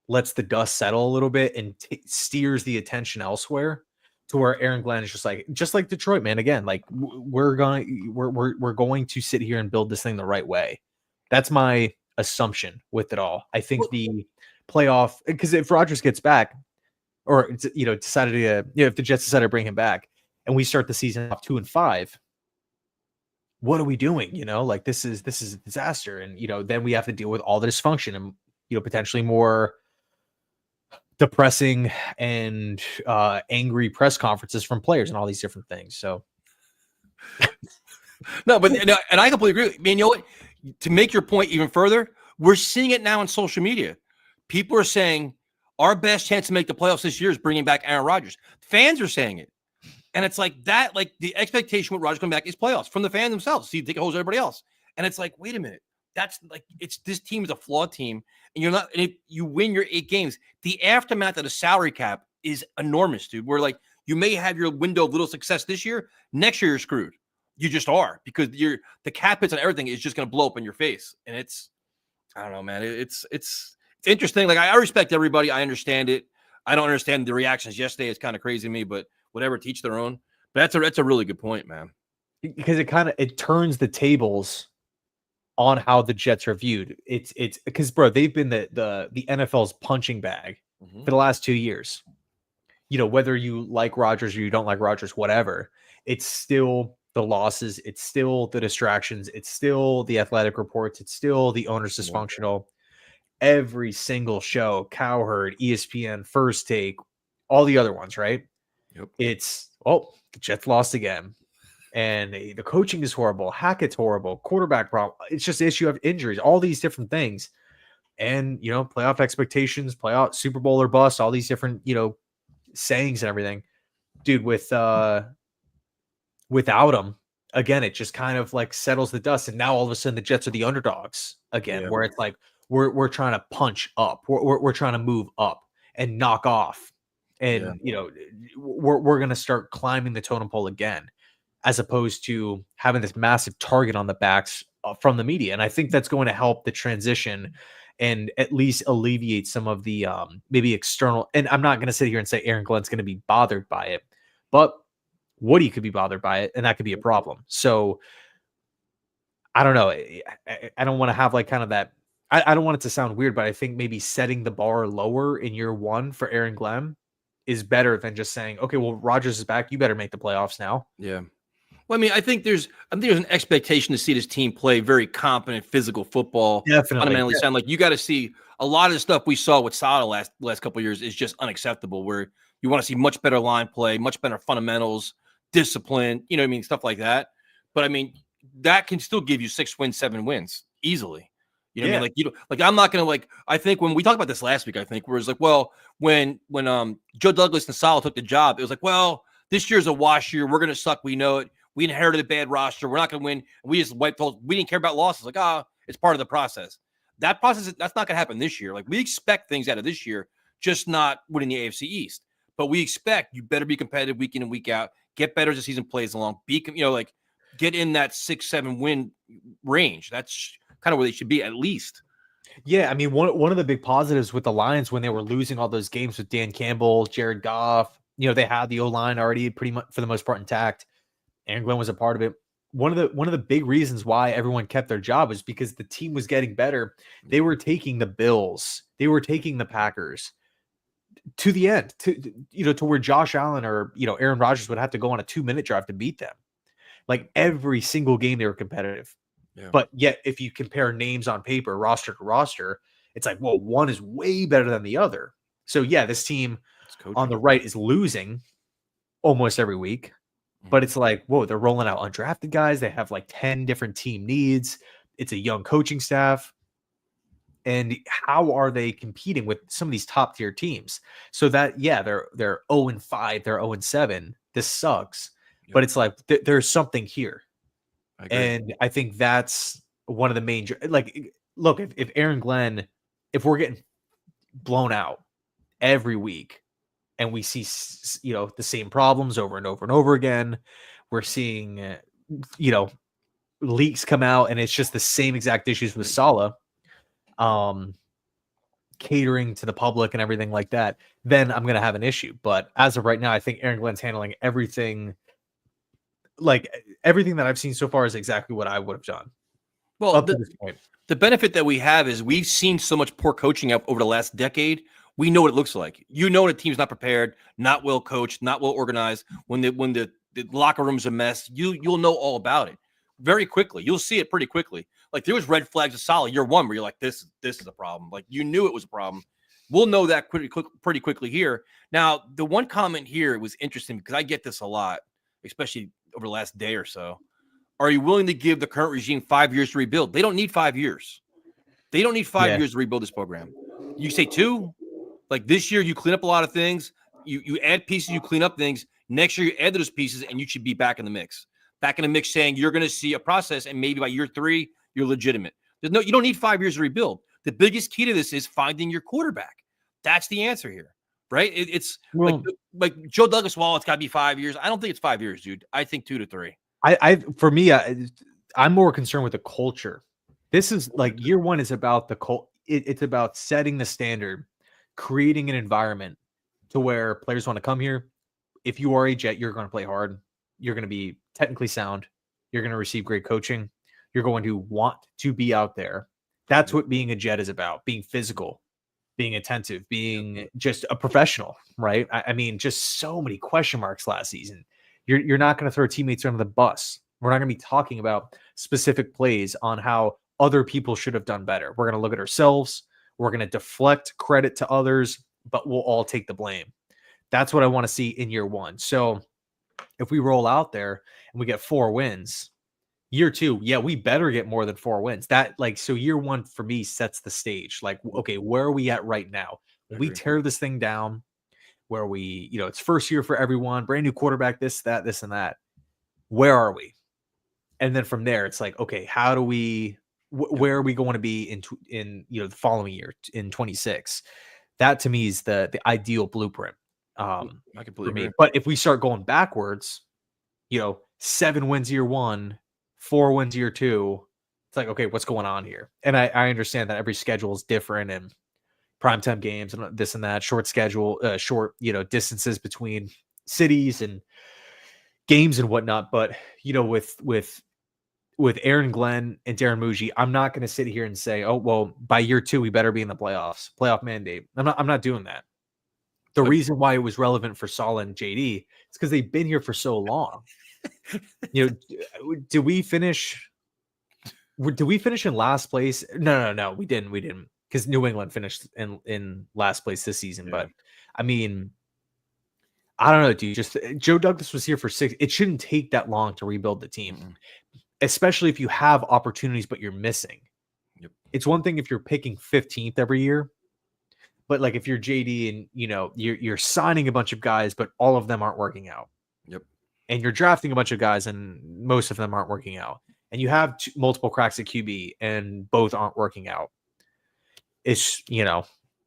lets the dust settle a little bit and steers the attention elsewhere to where Aaron Glenn is just like Detroit, man. Again, like we're going to sit here and build this thing the right way. That's my assumption with it all. I think the playoff, because if Rodgers gets back or, decided to, if the Jets decided to bring him back and we start the season off 2-5, what are we doing? Like this is a disaster. And, then we have to deal with all the dysfunction and, potentially more depressing and angry press conferences from players and all these different things. So no, and I completely agree. I mean, what, to make your point even further, We're seeing it now on social media. People are saying our best chance to make the playoffs this year is bringing back Aaron Rodgers. Fans are saying it. And it's like that, like the expectation with Rodgers coming back is playoffs from the fans themselves. So you think it holds everybody else. And it's like, wait a minute. That's like, this team is a flawed team. And you're not, and if you win your 8 games, the aftermath of the salary cap is enormous, dude. Where like, you may have your window of little success this year. Next year, you're screwed. You just are, because the cap hits on everything is just going to blow up in your face. And it's, I don't know, man. It's interesting. Like, I respect everybody. I understand it. I don't understand the reactions yesterday. It's kind of crazy to me, but whatever, teach their own. But that's a really good point, man. Because it turns the tables on how the Jets are viewed. It's because, bro, they've been the NFL's punching bag for the last 2 years. You know, whether you like Rodgers or you don't like Rodgers, whatever, it's still the losses, it's still the distractions, it's still the athletic reports, it's still the owner's dysfunctional. Every single show, Cowherd, ESPN, First Take, all the other ones, right? Yep. It's, the Jets lost again. And the coaching is horrible. Hackett's horrible. Quarterback problem. It's just an issue of injuries, all these different things. And, you know, playoff expectations, playoff Super Bowl or bust, all these different, you know, sayings and everything. Dude, without him, again, it just kind of like settles the dust. And now all of a sudden the Jets are the underdogs again, where it's like we're trying to punch up. We're trying to move up and knock off. And, you know, we're going to start climbing the totem pole again, as opposed to having this massive target on the backs from the media. And I think that's going to help the transition and at least alleviate some of the maybe external. And I'm not going to sit here and say Aaron Glenn's going to be bothered by it, but Woody could be bothered by it, and that could be a problem. So I don't know. I don't want to have like kind of that. I don't want it to sound weird, but I think maybe setting the bar lower in year 1 for Aaron Glenn is better than just saying, okay, well, Rodgers is back. You better make the playoffs now. Yeah. Well, I mean, I think there's an expectation to see this team play very competent, physical football. Definitely. Fundamentally sound like you got to see a lot of the stuff we saw with Saleh last couple of years is just unacceptable, where you want to see much better line play, much better fundamentals, discipline, you know what I mean? Stuff like that. But I mean, that can still give you 6 wins, 7 wins easily. You know what I mean? Like, you know, like I'm not going to like, I think when we talked about this last week, I think where it's like, well, when Joe Douglas and Saleh took the job, it was like, well, this year's a wash year. We're going to suck. We know it. We inherited a bad roster. We're not going to win. We just wiped all. We didn't care about losses. Like, it's part of the process. That process, that's not going to happen this year. Like, we expect things out of this year, just not winning the AFC East. But we expect you better be competitive week in and week out. Get better as the season plays along. Be, you know, like get in that 6-7 win range. That's kind of where they should be at least. Yeah, I mean, one of the big positives with the Lions when they were losing all those games with Dan Campbell, Jared Goff, you know, they had the O-line already pretty much for the most part intact. Aaron Glenn was a part of it. One of the big reasons why everyone kept their job was because the team was getting better. They were taking the Bills, they were taking the Packers to the end, to where Josh Allen or Aaron Rodgers would have to go on a 2-minute drive to beat them. Like every single game they were competitive. Yeah. But yet, if you compare names on paper, roster to roster, it's like, well, one is way better than the other. So yeah, this team on the right is losing almost every week. But it's like, whoa, they're rolling out undrafted guys. They have like 10 different team needs. It's a young coaching staff. And how are they competing with some of these top tier teams? So that, yeah, they're 0-5, they're 0-7. This sucks. Yep. But it's like, there's something here. And I think that's one of the main, like, look, if Aaron Glenn, if we're getting blown out every week, and we see, the same problems over and over and over again. We're seeing, leaks come out, and it's just the same exact issues with Saleh, catering to the public and everything like that. Then I'm going to have an issue. But as of right now, I think Aaron Glenn's handling everything. Like everything that I've seen so far is exactly what I would have done. Well, up to this point. The benefit that we have is we've seen so much poor coaching up over the last decade. We know what it looks like. You know, the team's not prepared, not well coached, not well organized. When the locker room's a mess, you'll know all about it very quickly. You'll see it pretty quickly. Like there was red flags of Saleh year 1 where you're like, this is a problem. Like you knew it was a problem. We'll know that pretty quickly here. Now, the one comment here was interesting because I get this a lot, especially over the last day or so. Are you willing to give the current regime 5 years to rebuild? They don't need 5 years. They don't need 5 Yeah. years to rebuild this program. You say 2, like this year, you clean up a lot of things. You add pieces, you clean up things. Next year, you add those pieces, and you should be back in the mix. Back in the mix, saying you're going to see a process, and maybe by year 3, you're legitimate. You don't need 5 years to rebuild. The biggest key to this is finding your quarterback. That's the answer here, right? It's like Joe Douglas. Well, it's got to be 5 years. I don't think it's 5 years, dude. I think 2 to 3. For me, I'm more concerned with the culture. This is like year 1 is about the it's about setting the standard, creating an environment to where players want to come here. If you are a Jet, you're going to play hard. You're going to be technically sound. You're going to receive great coaching. You're going to want to be out there. That's what being a Jet is about, being physical, being attentive, being just a professional, right? I mean, just so many question marks last season. You're not going to throw teammates under the bus. We're not going to be talking about specific plays on how other people should have done better. We're going to look at ourselves. We're going to deflect credit to others, but we'll all take the blame. That's what I want to see in year 1. So if we roll out there and we get 4 wins, year 2, yeah, we better get more than 4 wins. So year 1 for me sets the stage. Like, okay, where are we at right now? We tear this thing down where we, it's first year for everyone, brand new quarterback, this, and that. Where are we? And then from there, it's like, okay, how do we, where are we going to be in the following year in 26? That to me is the ideal blueprint. I completely agree. But if we start going backwards, 7 wins year 1, 4 wins year 2, it's like, okay, what's going on here? And I understand that every schedule is different and primetime games and this and that, short schedule, short, distances between cities and games and whatnot. But, with Aaron Glenn and Darren Muji, I'm not going to sit here and say, oh, well, by year 2, we better be in the playoffs, playoff mandate. I'm not doing that. The reason why it was relevant for Saul and JD is because they've been here for so long. Did we finish in last place? No, we didn't. Because New England finished in last place this season. Yeah. But I mean, I don't know, dude. Just Joe Douglas was here for 6. It shouldn't take that long to rebuild the team, especially if you have opportunities, but you're missing. Yep. It's one thing if you're picking 15th every year, but like if you're JD and you're signing a bunch of guys, but all of them aren't working out. Yep. And you're drafting a bunch of guys, and most of them aren't working out. And you have multiple cracks at QB, and both aren't working out. It's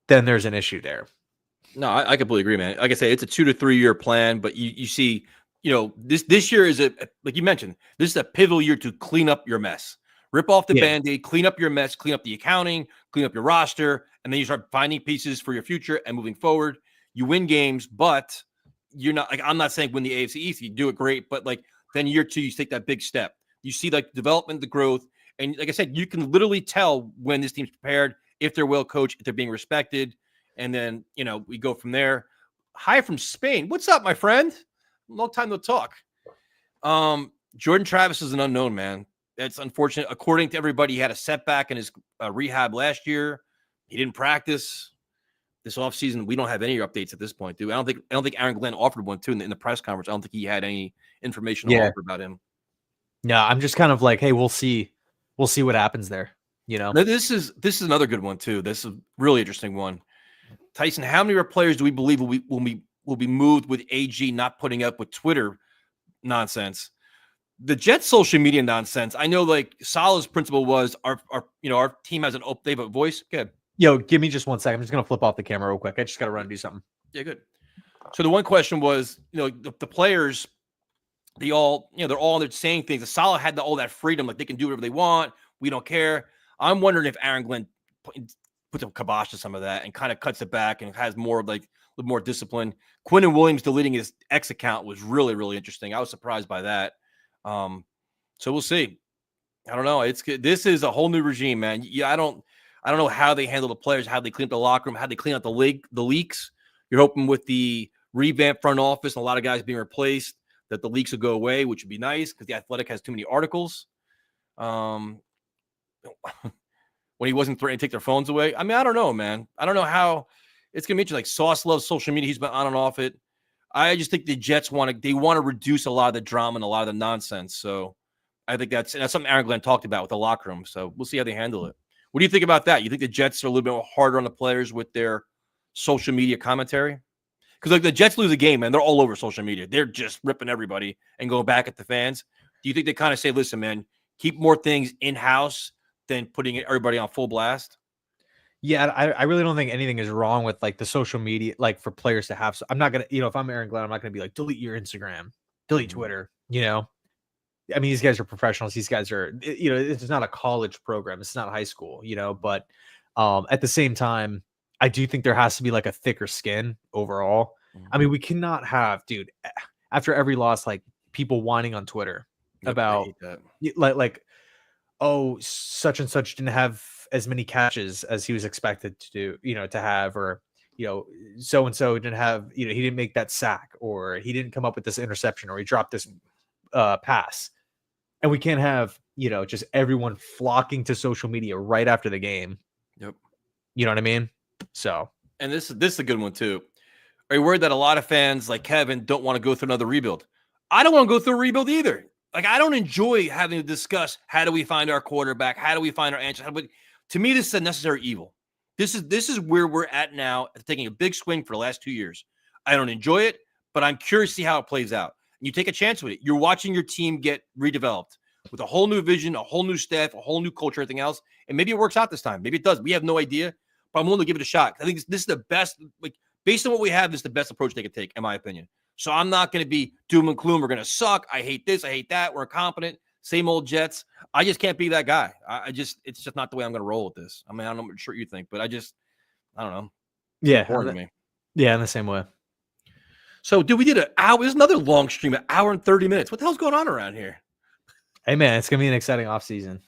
then there's an issue there. No, I completely agree, man. Like I say, it's a 2 to 3 year plan, but you see, this year is like you mentioned, this is a pivotal year to clean up your mess. Rip off the Band-Aid, clean up your mess, clean up the accounting, clean up your roster, and then you start finding pieces for your future and moving forward. You win games, but you're not I'm not saying win the AFC East. You do it great, but like then year 2, you take that big step. You see like development, the growth, and like I said, you can literally tell when this team's prepared, if they're well coached, if they're being respected, and then we go from there. Hi from Spain. What's up, my friend? Long time no talk. Jordan Travis is an unknown, man. That's unfortunate. According to everybody, he had a setback in his rehab last year. He didn't practice this offseason. We don't have any updates at this point, dude. I don't think Aaron Glenn offered one too in the press conference. I don't think he had any information to offer about him. Yeah, I'm just kind of like, hey, we'll see what happens there. Now, this is another good one too. This is a really interesting one. Tyson, how many of our players do we believe will be moved with AG not putting up with Twitter nonsense? The Jets social media nonsense. I know like Salah's principle was our team has they have a voice. Good. Yo, give me just 1 second. I'm just gonna flip off the camera real quick. I just gotta run and do something. Yeah, good. So the one question was, the players, they're all saying things. Salah had all that freedom, like they can do whatever they want. We don't care. I'm wondering if Aaron Glenn puts a kibosh to some of that and kind of cuts it back and has more more discipline. Quinnen Williams deleting his X account was really, really interesting. I was surprised by that. So we'll see. I don't know. This is a whole new regime, man. Yeah, I don't know how they handle the players, how they clean up the locker room, how they clean up the leaks. You're hoping with the revamped front office and a lot of guys being replaced that the leaks will go away, which would be nice because the Athletic has too many articles. When he wasn't threatening to take their phones away. I mean, I don't know, man. I don't know how it's going to be interesting. Like Sauce loves social media. He's been on and off it. I just think the Jets want to reduce a lot of the drama and a lot of the nonsense. So I think that's something Aaron Glenn talked about with the locker room. So we'll see how they handle it. What do you think about that? You think the Jets are a little bit harder on the players with their social media commentary? Because like the Jets lose a game, man, they're all over social media. They're just ripping everybody and going back at the fans. Do you think they kind of say, listen, man, keep more things in-house than putting everybody on full blast? Yeah, I really don't think anything is wrong with like the social media, like for players to have. So I'm not gonna, if I'm Aaron Glenn, I'm not gonna be like delete your Instagram, delete Twitter. I mean, these guys are professionals. These guys are, it's not a college program. It's not high school, But at the same time, I do think there has to be like a thicker skin overall. I mean, we cannot have, dude, after every loss, like people whining on Twitter about like, oh, such and such didn't have as many catches as he was expected to do, to have, or so and so didn't have, he didn't make that sack, or he didn't come up with this interception, or he dropped this pass. And we can't have, just everyone flocking to social media right after the game. Yep. You know what I mean? So, and this is a good one too. Are you worried that a lot of fans like Kevin don't want to go through another rebuild? I don't want to go through a rebuild either. Like, I don't enjoy having to discuss how do we find our quarterback, how do we find our answer. To me, this is a necessary evil. This is where we're at now, taking a big swing for the last 2 years. I don't enjoy it, but I'm curious to see how it plays out. And you take a chance with it. You're watching your team get redeveloped with a whole new vision, a whole new staff, a whole new culture, everything else. And maybe it works out this time. Maybe it does. We have no idea, but I'm willing to give it a shot. I think this is the best, like, based on what we have, this is the best approach they could take, in my opinion. So I'm not going to be doom and gloom. We're going to suck. I hate this. I hate that. We're incompetent. Same old Jets. I just can't be that guy. It's just not the way I'm going to roll with this. I mean, I'm not sure you think, but I don't know. Yeah. It's important to me. Yeah, in the same way. So, dude, we did an hour. It was another long stream, an hour and 30 minutes. What the hell's going on around here? Hey, man, it's going to be an exciting offseason.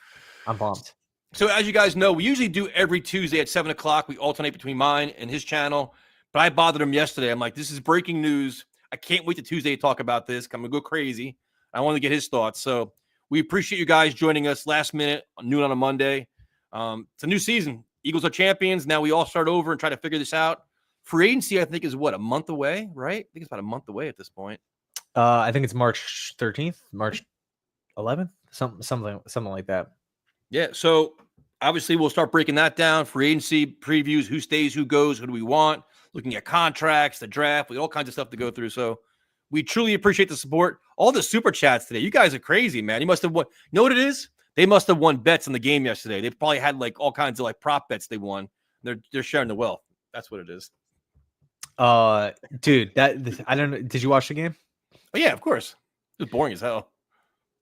I'm pumped. So, as you guys know, we usually do every Tuesday at 7 o'clock. We alternate between mine and his channel. But I bothered him yesterday. I'm like, this is breaking news. I can't wait to Tuesday to talk about this. I'm going to go crazy. I want to get his thoughts. So we appreciate you guys joining us last minute, noon on a Monday. It's a new season. Eagles are champions. Now we all start over and try to figure this out. Free agency, I think, is what, a month away, right? I think it's about a month away at this point. I think it's March 13th, March 11th, something like that. Yeah. So obviously we'll start breaking that down. Free agency previews, who stays, who goes, who do we want? Looking at contracts, the draft, we all kinds of stuff to go through. So we truly appreciate the support. All the super chats today. You guys are crazy, man. You must have won. You know what it is? They must have won bets in the game yesterday. They probably had like all kinds of like prop bets they won. They're sharing the wealth. That's what it is. Dude, I don't know. Did you watch the game? Oh yeah, of course. It was boring as hell.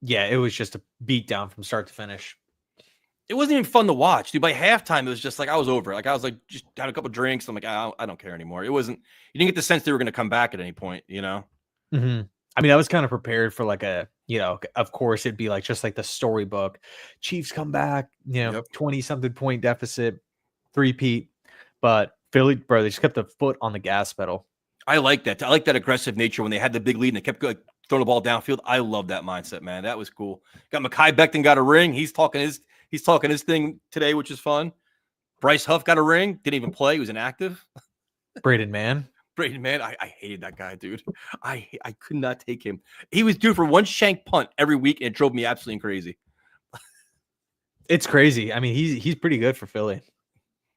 Yeah, it was just a beatdown from start to finish. It wasn't even fun to watch, dude. By halftime, it was just like I was over it. Like I was like just had a couple drinks. I'm like, I don't care anymore. It wasn't. You didn't get the sense they were going to come back at any point, Mm-hmm. I mean, I was kind of prepared for like of course it'd be like just like the storybook. Chiefs come back, 20-something point deficit, three-peat. But Philly, bro, they just kept the foot on the gas pedal. I like that. I like that aggressive nature when they had the big lead and they kept throwing the ball downfield. I love that mindset, man. That was cool. Got Mekhi Becton got a ring. He's talking his thing today, which is fun. Bryce Huff got a ring. Didn't even play. He was inactive. Braden Mann, I hated that guy, dude. I could not take him. He was due for one shank punt every week, and it drove me absolutely crazy. It's crazy. I mean, he's pretty good for Philly.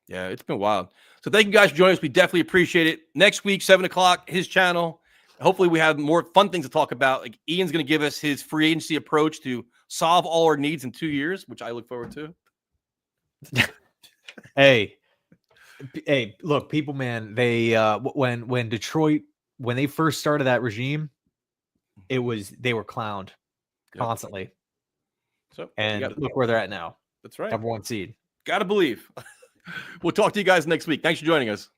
Yeah, it's been wild. So thank you guys for joining us. We definitely appreciate it. Next week, 7 o'clock, his channel. Hopefully we have more fun things to talk about. Like Ian's going to give us his free agency approach to solve all our needs in 2 years, which I look forward to. Hey, look, people, man, they when Detroit, when they first started that regime, they were clowned constantly. So look where they're at now. That's right. Number 1 seed. Gotta believe. We'll talk to you guys next week. Thanks for joining us.